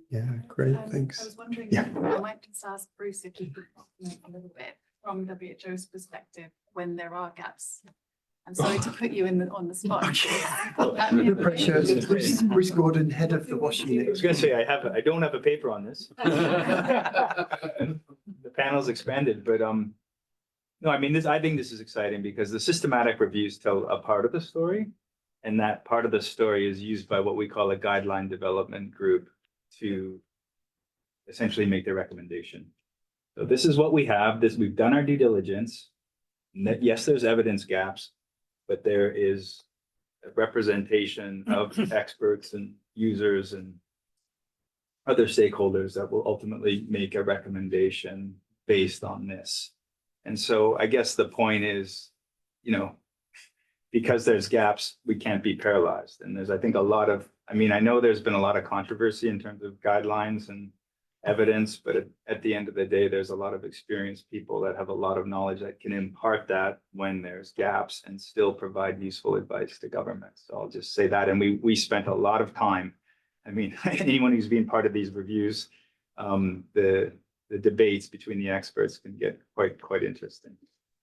Speaker 3: Yeah, great, thanks.
Speaker 13: I was wondering,
Speaker 3: yeah.
Speaker 13: I might just ask Bruce if you could comment a little bit from WHO's perspective when there are gaps I'm sorry to put you on the spot.
Speaker 3: The pressure. Bruce Gordon, head of the wash unit.
Speaker 1: I was going to say, I don't have a paper on this. The panel's expanded, but no, I mean, I think this is exciting because the systematic reviews tell a part of the story, and that part of the story is used by what we call a guideline development group to essentially make their recommendation. So this is what we have. We've done our due diligence. Yes, there's evidence gaps, but there is a representation of experts and users and other stakeholders that will ultimately make a recommendation based on this. And so I guess the point is, because there's gaps, we can't be paralyzed. And there's, I think, I know there's been a lot of controversy in terms of guidelines and evidence, but at the end of the day, there's a lot of experienced people that have a lot of knowledge that can impart that when there's gaps and still provide useful advice to governments. So I'll just say that. And we spent a lot of time. I mean, anyone who's been part of these reviews, the debates between the experts can get quite interesting.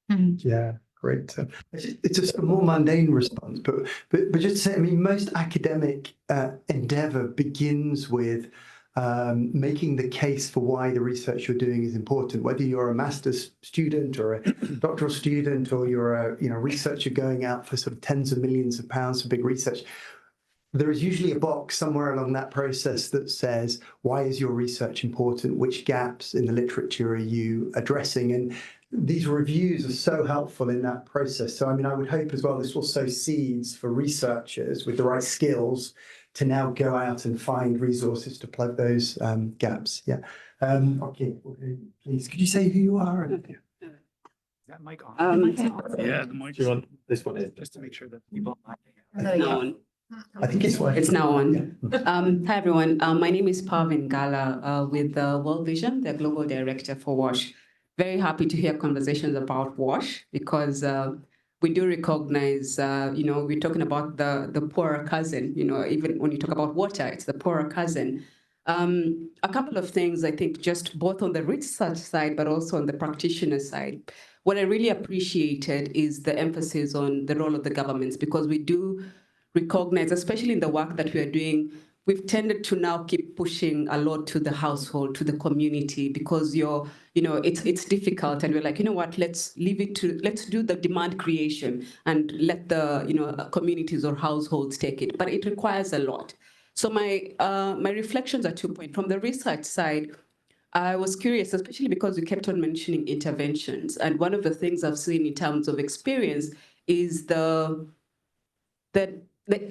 Speaker 3: Yeah, great. It's just a more mundane response, but just to say, I mean, most academic endeavor begins with making the case for why the research you're doing is important, whether you're a master's student or a doctoral student, or you're a researcher going out for sort of tens of millions of pounds for big research. There is usually a box somewhere along that process that says, why is your research important? Which gaps in the literature are you addressing? And these reviews are so helpful in that process. So, I mean, I would hope as well, this will sow seeds for researchers with the right skills to now go out and find resources to plug those gaps. Yeah. Okay, please, could you say who you are?
Speaker 17: Is that mic on?
Speaker 18: Yeah, the mic.
Speaker 3: Do you want this one?
Speaker 17: Just to make sure that people.
Speaker 3: I think it's working.
Speaker 18: It's now on. Hi, everyone. My name is Pavin Gala with World Vision, the Global Director for WASH. Very happy to hear conversations about WASH because we do recognize, we're talking about the poorer cousin, even when you talk about water, it's the poorer cousin. A couple of things, I think, just both on the research side, but also on the practitioner side. What I really appreciated is the emphasis on the role of the governments, because we do recognize, especially in the work that we are doing, we've tended to now keep pushing a lot to the household, to the community, because it's difficult, and we're like, let's do the demand creation and let the communities or households take it. But it requires a lot. So my reflections are 2 points. From the research side, I was curious, especially because you kept on mentioning interventions, and one of the things I've seen in terms of experience is the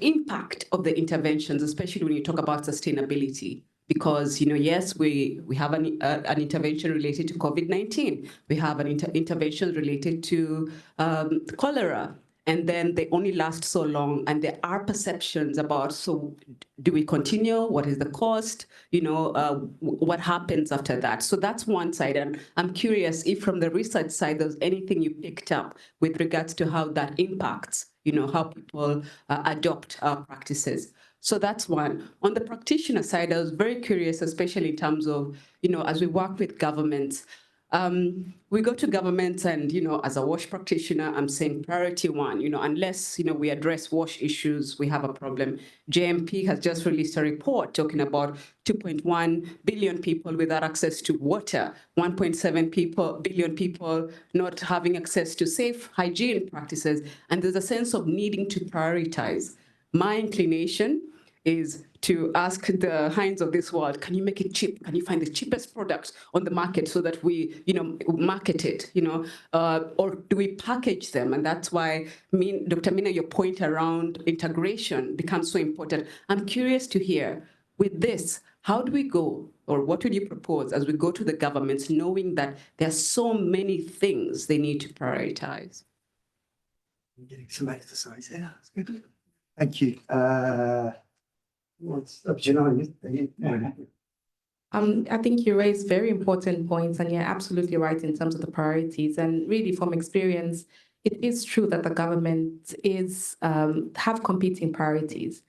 Speaker 18: impact of the interventions, especially when you talk about sustainability. Because, yes, we have an intervention related to COVID-19. We have an intervention related to cholera. And then they only last so long. And there are perceptions about, so do we continue? What is the cost? What happens after that? So that's one side. And I'm curious if from the research side, there's anything you picked up with regards to how that impacts, how people adopt practices. So that's one. On the practitioner side, I was very curious, especially in terms of, as we work with governments, we go to governments and, as a WASH practitioner, I'm saying priority one, unless, we address WASH issues, we have a problem. JMP has just released a report talking about 2.1 billion people without access to water, 1.7 billion people not having access to safe hygiene practices. And there's a sense of needing to prioritize. My inclination is to ask the Heinz of this world, can you make it cheap? Can you find the cheapest products on the market so that we, market it, or do we package them? And that's why, Dr. Mina, your point around integration becomes so important. I'm curious to hear, with this, how do we go, or what would you propose as we go to the governments, knowing that there are so many things they need to prioritize?
Speaker 3: I'm getting some exercise here. That's good. Thank you.
Speaker 10: I think you raised very important points, and you're absolutely right in terms of the priorities. And really, from experience, it is true that the government have competing priorities.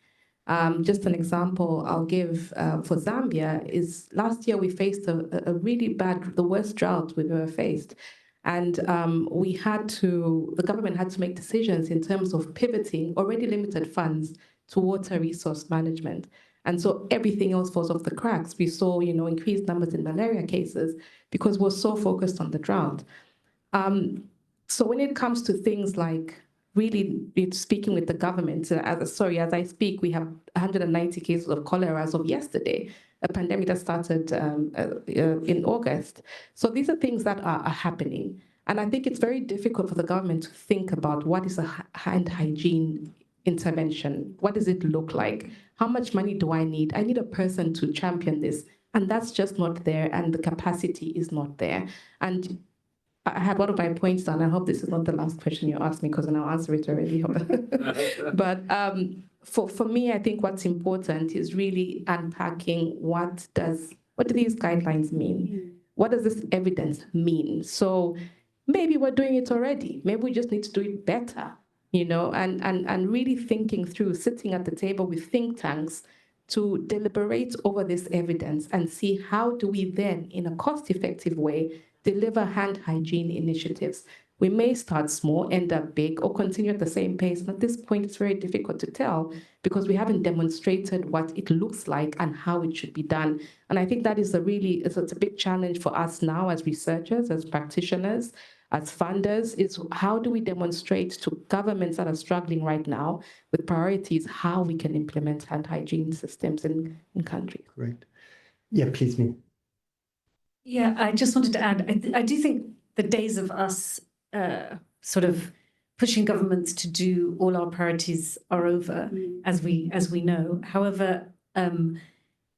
Speaker 10: Just an example I'll give for Zambia is last year we faced a really bad, the worst drought we've ever faced. And the government had to make decisions in terms of pivoting already limited funds to water resource management. And so everything else falls off the cracks. We saw, increased numbers in malaria cases because we're so focused on the drought. So when it comes to things like really speaking with the government, as I speak, we have 190 cases of cholera as of yesterday, a pandemic that started in August. So these are things that are happening. And I think it's very difficult for the government to think about what is a hand hygiene intervention. What does it look like? How much money do I need? I need a person to champion this. And that's just not there. And the capacity is not there. And I had one of my points done. I hope this is not the last question you asked me because I'll answer it already. But for me, I think what's important is really unpacking what do these guidelines mean? What does this evidence mean? So maybe we're doing it already. Maybe we just need to do it better, and really thinking through, sitting at the table with think tanks to deliberate over this evidence and see how do we then, in a cost-effective way, deliver hand hygiene initiatives. We may start small, end up big, or continue at the same pace. And at this point, it's very difficult to tell because we haven't demonstrated what it looks like and how it should be done. And I think that is it's a big challenge for us now as researchers, as practitioners, as funders, is how do we demonstrate to governments that are struggling right now with priorities how we can implement hand hygiene systems in countries.
Speaker 3: Great. Yeah, please, me.
Speaker 12: Yeah, I just wanted to add, I do think the days of us sort of pushing governments to do all our priorities are over, as we know. However,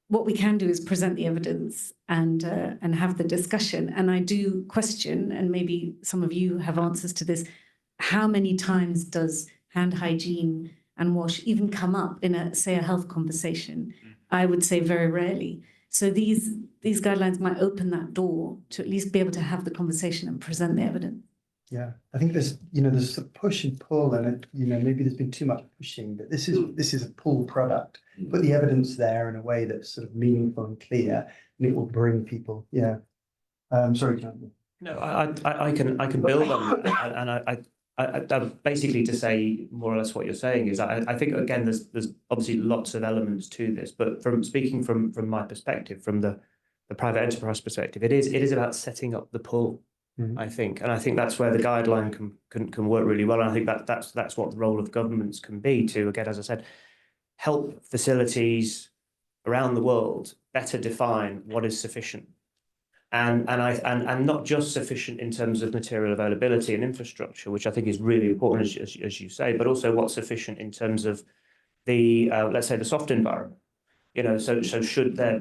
Speaker 12: what we can do is present the evidence and have the discussion. And I do question, and maybe some of you have answers to this, how many times does hand hygiene and wash even come up in a health conversation? I would say very rarely. So these guidelines might open that door to at least be able to have the conversation and present the evidence.
Speaker 3: Yeah, I think there's a push and pull, and maybe there's been too much pushing, but this is a pull product. Put the evidence there in a way that's sort of meaningful and clear, and it will bring people. Yeah. Sorry, Jonathan.
Speaker 11: No, I can build on that, and I basically to say more or less what you're saying is I think again there's obviously lots of elements to this, but speaking from my perspective, from the private enterprise perspective, it is about setting up the pull. I think, and I think that's where the guideline can work really well. And I think that's what the role of governments can be to, again, as I said, help facilities around the world better define what is sufficient, and not just sufficient in terms of material availability and infrastructure, which I think is really important as you say, but also what's sufficient in terms of the let's say the soft environment. So should there,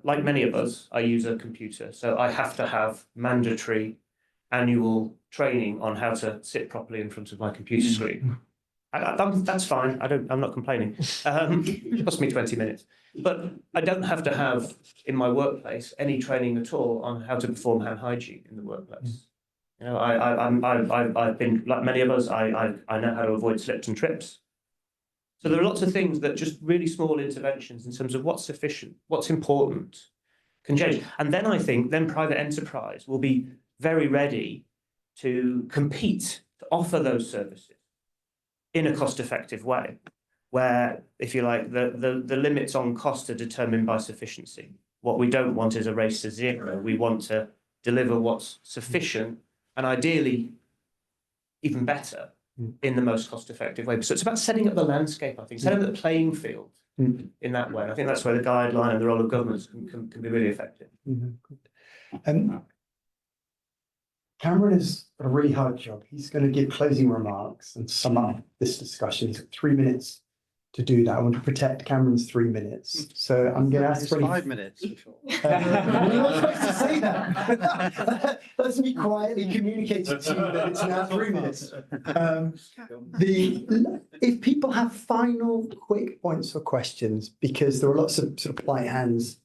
Speaker 11: like many of us, I use a computer, so I have to have mandatory annual training on how to sit properly in front of my computer screen. That's fine. I'm not complaining. It cost me 20 minutes, but I don't have to have in my workplace any training at all on how to perform hand hygiene in the workplace. I've been like many of us. I know how to avoid slips and trips. So there are lots of things that just really small interventions in terms of what's sufficient, what's important, can change. And then I think private enterprise will be very ready to compete, to offer those services in a cost-effective way, where, if you like, the limits on cost are determined by sufficiency. What we don't want is a race to zero. We want to deliver what's sufficient and ideally even better in the most cost-effective way. So it's about setting up the landscape, I think, setting up the playing field in that way. I think that's where the guideline and the role of governments can be really effective.
Speaker 3: Cameron has a really hard job. He's going to give closing remarks and sum up this discussion. He's got 3 minutes to do that. I want to protect Cameron's 3 minutes. So I'm going to ask for
Speaker 19: 5 minutes.
Speaker 3: You're not supposed to say that. Let's be quietly communicated to you that it's now 3 minutes. If people have final quick points or questions, because there are lots of sort of polite hands,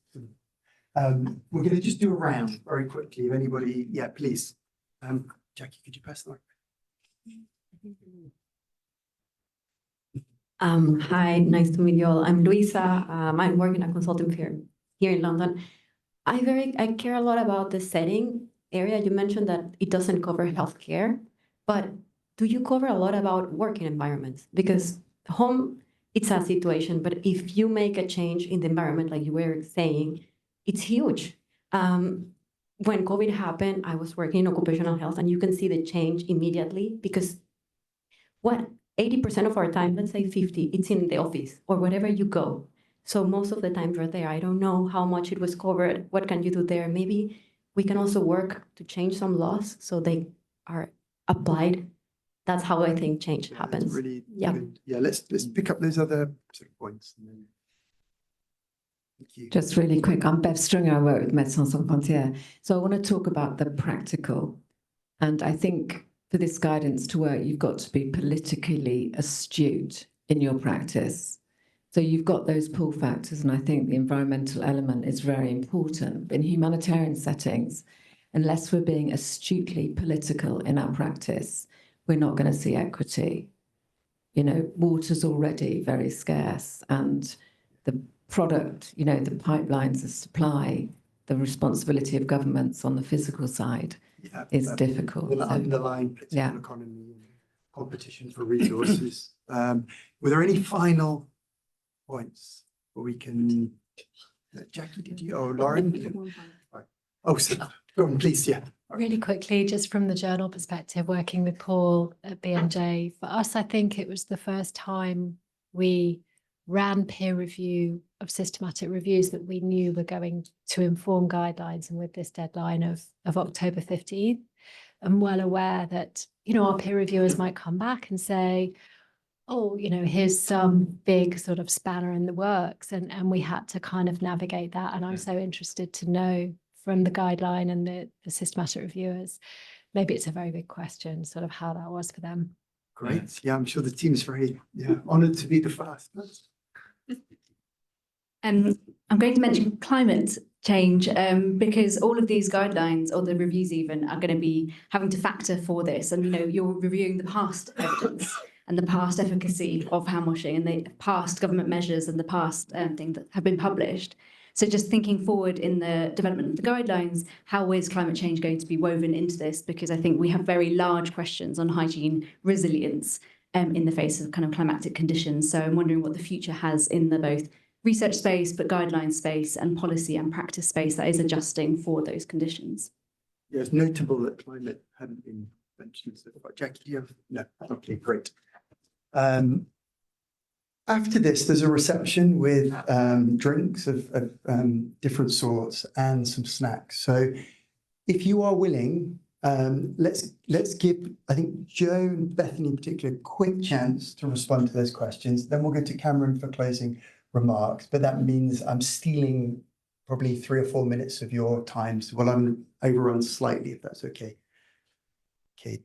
Speaker 3: we're going to just do a round very quickly. If anybody, yeah, please. Jackie, could you press the mic?
Speaker 20: Hi, nice to meet you all. I'm Luisa. I'm working at a consulting firm here in London. I care a lot about the setting area, you mentioned that it doesn't cover healthcare, but do you cover a lot about working environments? Because home, it's a situation, but if you make a change in the environment, like you were saying, it's huge. When COVID happened, I was working in occupational health, and you can see the change immediately because 80% of our time, let's say 50, it's in the office or wherever you go. So most of the time you're there. I don't know how much it was covered. What can you do there? Maybe we can also work to change some laws so they are applied. That's how I think change happens.
Speaker 3: Really
Speaker 20: yeah.
Speaker 3: good. Yeah, let's pick up those other sort of points. Thank you.
Speaker 19: Just really quick, I'm Bev Stringer, I work with Médecins Sans Frontières. So I want to talk about the practical. And I think for this guidance to work, you've got to be politically astute in your practice. So you've got those pull factors, and I think the environmental element is very important. In humanitarian settings, unless we're being astutely political in our practice, we're not going to see equity. You know, water's already very scarce, and the product, you know, the pipelines of supply, the responsibility of governments on the physical side is difficult.
Speaker 3: The underlying political economy and competition for resources. Were there any final points where we can... Jackie, did you? Oh, Lauren? Oh, so, go on, please, yeah.
Speaker 21: Really quickly, just from the journal perspective, working with Paul at BMJ, for us, I think it was the first time we ran peer review of systematic reviews that we knew were going to inform guidelines, and with this deadline of October 15th, I'm well aware that, you know, our peer reviewers might come back and say, oh, you know, here's some big sort of spanner in the works, and we had to kind of navigate that. And I'm so interested to know from the guideline and the systematic reviewers, maybe it's a very big question, sort of how that was for them.
Speaker 3: Great. Yeah, I'm sure the team is very honoured to be the first.
Speaker 22: I'm going to mention climate change because all of these guidelines, or the reviews even, are going to be having to factor for this. And, you know, you're reviewing the past evidence and the past efficacy of hand washing and the past government measures and the past things that have been published. So just thinking forward in the development of the guidelines, how is climate change going to be woven into this? Because I think we have very large questions on hygiene resilience in the face of kind of climatic conditions. So I'm wondering what the future has in the both research space, but guideline space and policy and practice space that is adjusting for those conditions.
Speaker 3: Yeah, it's notable that climate hadn't been mentioned so far. Jackie, do you have? No. Okay, great. After this, there's a reception with drinks of different sorts and some snacks. So if you are willing, let's give, I think, Joe and Bethany in particular, a quick chance to respond to those questions. Then we'll go to Cameron for closing remarks. But that means I'm stealing probably 3 or 4 minutes of your time. So while I'm overrun slightly, if that's okay. Okay,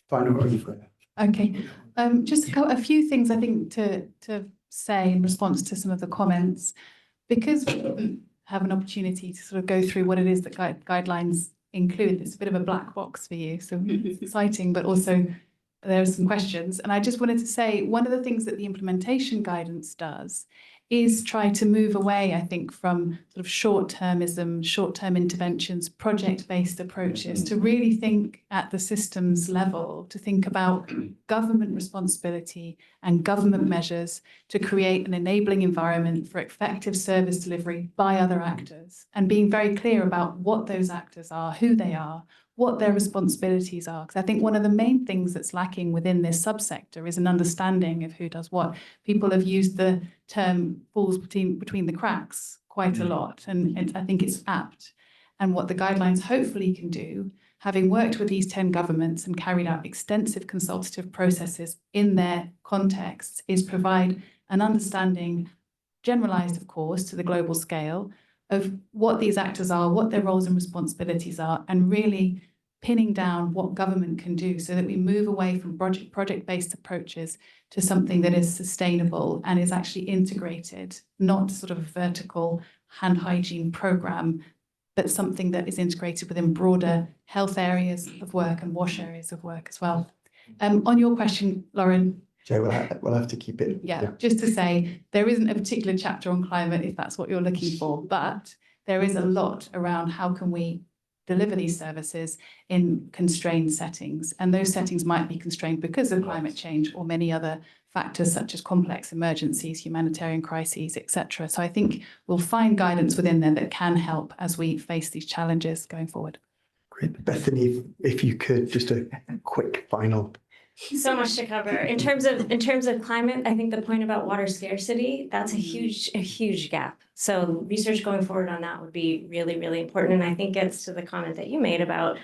Speaker 3: final word.
Speaker 13: Okay, just a few things I think to say in response to some of the comments, because we have an opportunity to sort of go through what it is that guidelines include. It's a bit of a black box for you, so it's exciting, but also there are some questions. And I just wanted to say, one of the things that the implementation guidance does is try to move away, I think, from sort of short-termism, short-term interventions, project-based approaches, to really think at the systems level, to think about government responsibility and government measures to create an enabling environment for effective service delivery by other actors, and being very clear about what those actors are, who they are, what their responsibilities are. Because I think one of the main things that's lacking within this subsector is an understanding of who does what. People have used the term falls between the cracks quite a lot, and I think it's apt. And what the guidelines hopefully can do, having worked with these 10 governments and carried out extensive consultative processes in their contexts, is provide an understanding, generalised of course to the global scale, of what these actors are, what their roles and responsibilities are, and really pinning down what government can do so that we move away from project-based approaches to something that is sustainable and is actually integrated, not sort of a vertical hand hygiene program, but something that is integrated within broader health areas of work and wash areas of work as well. On your question, Lauren.
Speaker 3: Joe, we'll have to keep it.
Speaker 13: Yeah, just to say, there isn't a particular chapter on climate if that's what you're looking for, but there is a lot around how can we deliver these services in constrained settings. And those settings might be constrained because of climate change or many other factors such as complex emergencies, humanitarian crises, etc. So I think we'll find guidance within there that can help as we face these challenges going forward.
Speaker 3: Great. Bethany, if you could, just a quick final.
Speaker 9: So much to cover. In terms of climate, I think the point about water scarcity, that's a huge gap. So research going forward on that would be really, really important. And I think gets to the comment that you made about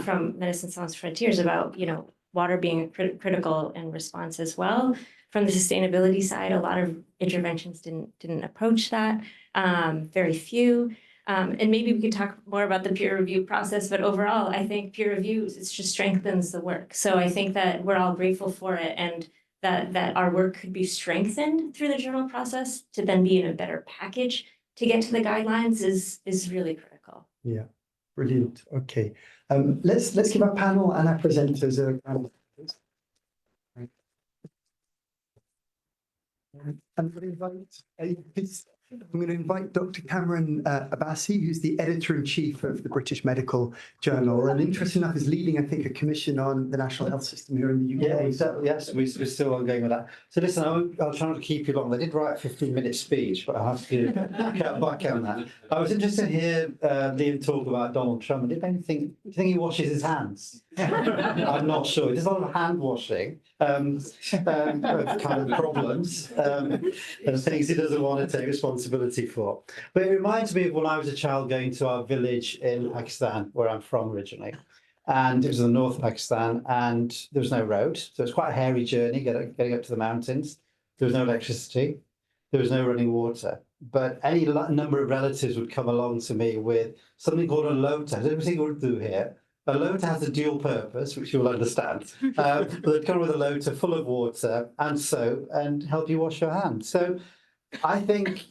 Speaker 9: from Medicine Sans Frontiers about, you know, water being critical in response as well. From the sustainability side, a lot of interventions didn't approach that. Very few. And maybe we could talk more about the peer review process, but overall, I think peer review, it just strengthens the work. So I think that we're all grateful for it, and that our work could be strengthened through the journal process to then be in a better package to get to the guidelines is really critical.
Speaker 3: Yeah, brilliant. Okay, let's give our panel and our presenters a round of applause. I'm going to invite Dr. Cameron Abbasi, who's the editor-in-chief of the British Medical Journal, and interesting enough is leading, I think, a commission on the national health system here in the UK.
Speaker 4: Yeah, exactly. Yes, we're still ongoing with that. So listen, I'll try not to keep you long. I did write a 15-minute speech, but I'll have to cut back on that. I was interested to hear Liam talk about Donald Trump. Did anything? Do you think he washes his hands? I'm not sure. He does a lot of hand washing, kind of problems, and things he doesn't want to take responsibility for. But it reminds me of when I was a child going to our village in Pakistan, where I'm from originally. And it was in the north of Pakistan, and there was no road. So it was quite a hairy journey getting up to the mountains. There was no electricity. There was no running water. But any number of relatives would come along to me with something called a lota. Does everything we'll do here? A lota has a dual purpose, which you'll understand. But they'd come with a lota full of water and soap and help you wash your hands. So I think,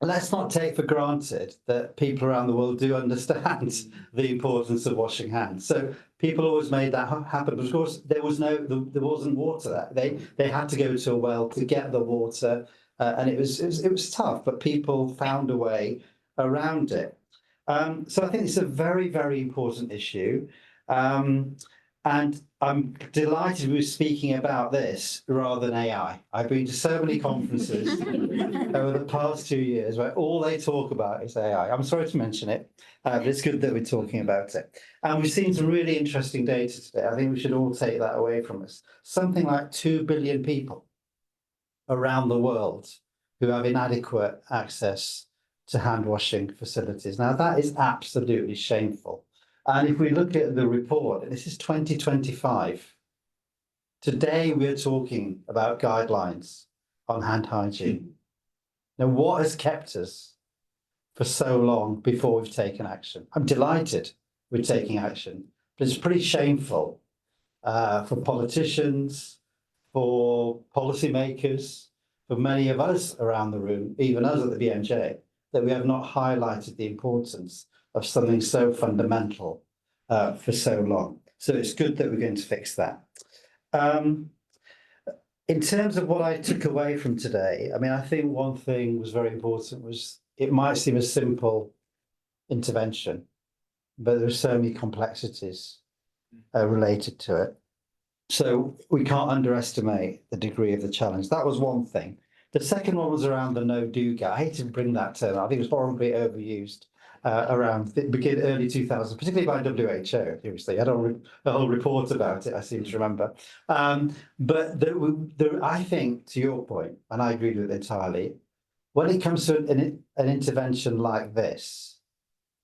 Speaker 4: let's not take for granted that people around the world do understand the importance of washing hands. So people always made that happen. But of course, there wasn't water there. They had to go to a well to get the water, and it was tough. But people found a way around it. So I think it's a very, very important issue. And I'm delighted we're speaking about this rather than AI. I've been to so many conferences over the past 2 years where all they talk about is AI. I'm sorry to mention it, but it's good that we're talking about it. And we've seen some really interesting data today. I think we should all take that away from us. Something like 2 billion people around the world who have inadequate access to hand washing facilities. Now, that is absolutely shameful. And if we look at the report, this is 2025. Today, we're talking about guidelines on hand hygiene. Now, what has kept us for so long before we've taken action? I'm delighted we're taking action, but it's pretty shameful for politicians, for policymakers, for many of us around the room, even us at the BMJ, that we have not highlighted the importance of something so fundamental for so long. So it's good that we're going to fix that. In terms of what I took away from today, I mean, I think one thing was very important was it might seem a simple intervention, but there are so many complexities related to it. So we can't underestimate the degree of the challenge. That was one thing. The second one was around the no-do gap. I hate to bring that term. I think it was horribly overused around the early 2000s, particularly by WHO, obviously. I had a whole report about it, I seem to remember. But I think, to your point, and I agree with it entirely, when it comes to an intervention like this,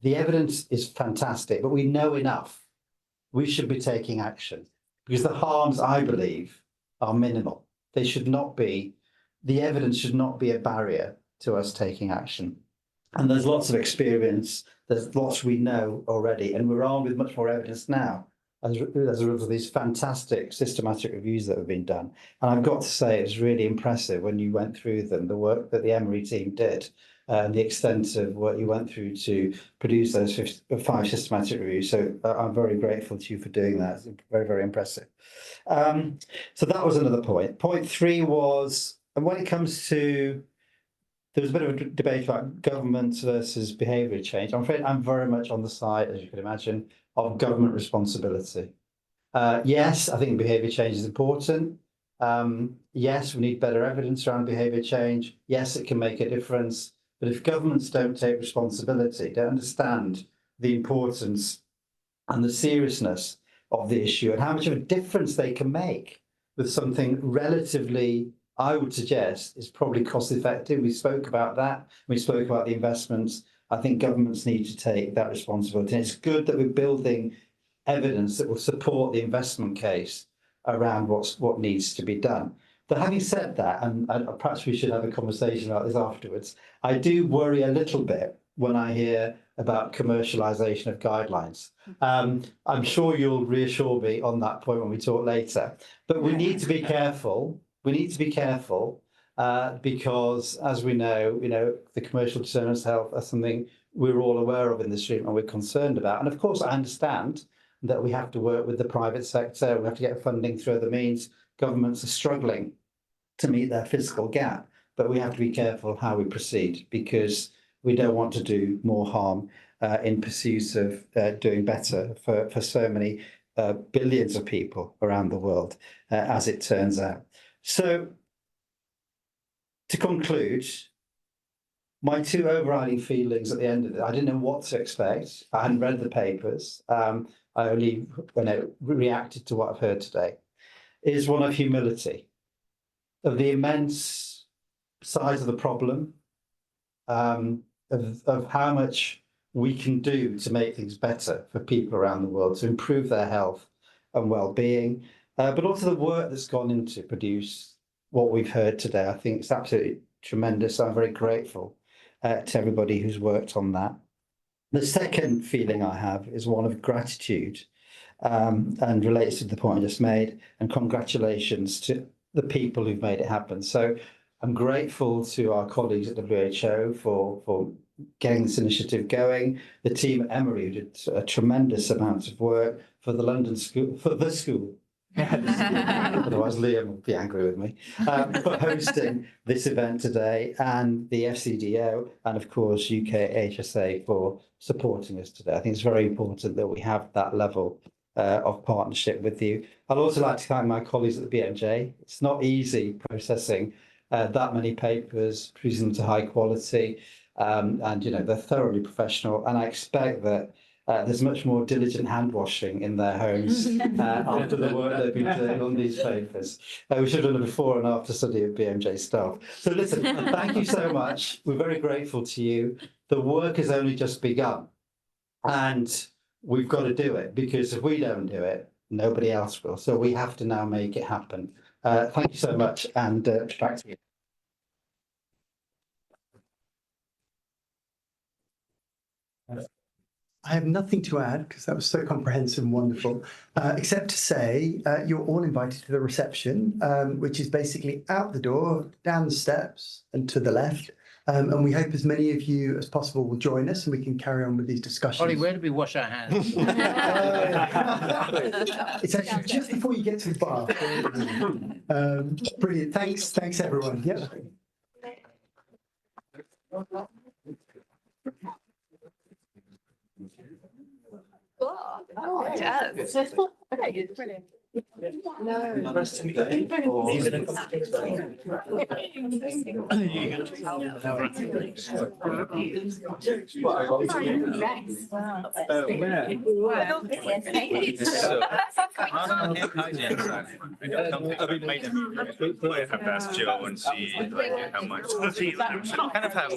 Speaker 4: the evidence is fantastic, but we know enough. We should be taking action because the harms, I believe, are minimal. They should not be. The evidence should not be a barrier to us taking action. And there's lots of experience, there's lots we know already, and we're armed with much more evidence now as a result of these fantastic systematic reviews that have been done. And I've got to say, it was really impressive when you went through them, the work that the Emory team did, and the extent of what you went through to produce those 5 systematic reviews. So I'm very grateful to you for doing that. It's very, very impressive. So that was another point. Point 3 was, and when it comes to there was a bit of a debate about government versus behaviour change. I'm afraid I'm very much on the side, as you can imagine, of government responsibility. Yes, I think behaviour change is important. Yes, we need better evidence around behaviour change. Yes, it can make a difference. But if governments don't take responsibility, don't understand the importance and the seriousness of the issue and how much of a difference they can make with something relatively, I would suggest, is probably cost effective. We spoke about that. We spoke about the investments. I think governments need to take that responsibility. And it's good that we're building evidence that will support the investment case around what needs to be done. But having said that, and perhaps we should have a conversation about this afterwards, I do worry a little bit when I hear about commercialisation of guidelines. I'm sure you'll reassure me on that point when we talk later. But we need to be careful. We need to be careful because, as we know, the commercial determinants of health are something we're all aware of in this room and we're concerned about. And of course, I understand that we have to work with the private sector. We have to get funding through other means. Governments are struggling to meet their fiscal gap, but we have to be careful how we proceed because we don't want to do more harm in pursuit of doing better for so many billions of people around the world, as it turns out. So, to conclude, my two overriding feelings at the end of it, I didn't know what to expect. I hadn't read the papers. I only reacted to what I've heard today, is one of humility, of the immense size of the problem, of how much we can do to make things better for people around the world, to improve their health and well-being, but also the work that's gone into produce what we've heard today. I think it's absolutely tremendous. I'm very grateful to everybody who's worked on that. The second feeling I have is one of gratitude and relates to the point I just made, and congratulations to the people who've made it happen. So I'm grateful to our colleagues at WHO for getting this initiative going, the team at Emory who did a tremendous amount of work for the London school, for the school. Otherwise Liam will be angry with me, for hosting this event today, and the FCDO, and of course UK HSA for supporting us today. I think it's very important that we have that level of partnership with you. I'd also like to thank my colleagues at the BMJ. It's not easy processing that many papers, producing them to high quality, and they're thoroughly professional, and I expect that there's much more diligent hand washing in their homes after the work they've been doing on these papers. We should have done a before and after study of BMJ staff. So listen, thank you so much. We're very grateful to you. The work has only just begun, and we've got to do it, because if we don't do it, nobody else will. So we have to now make it happen. Thank you so much, and back to you.
Speaker 3: I have nothing to add because that was so comprehensive and wonderful, except to say you're all invited to the reception, which is basically out the door, down the steps and to the left. And we hope as many of you as possible will join us and we can carry on with these discussions.
Speaker 2: Ollie, where do we wash our hands?
Speaker 3: It's actually just before you get to the bar. Brilliant. Thanks everyone. Yeah.
Speaker 15: Oh, it does. Okay, brilliant.
Speaker 1: Joe and see how much. Kind of have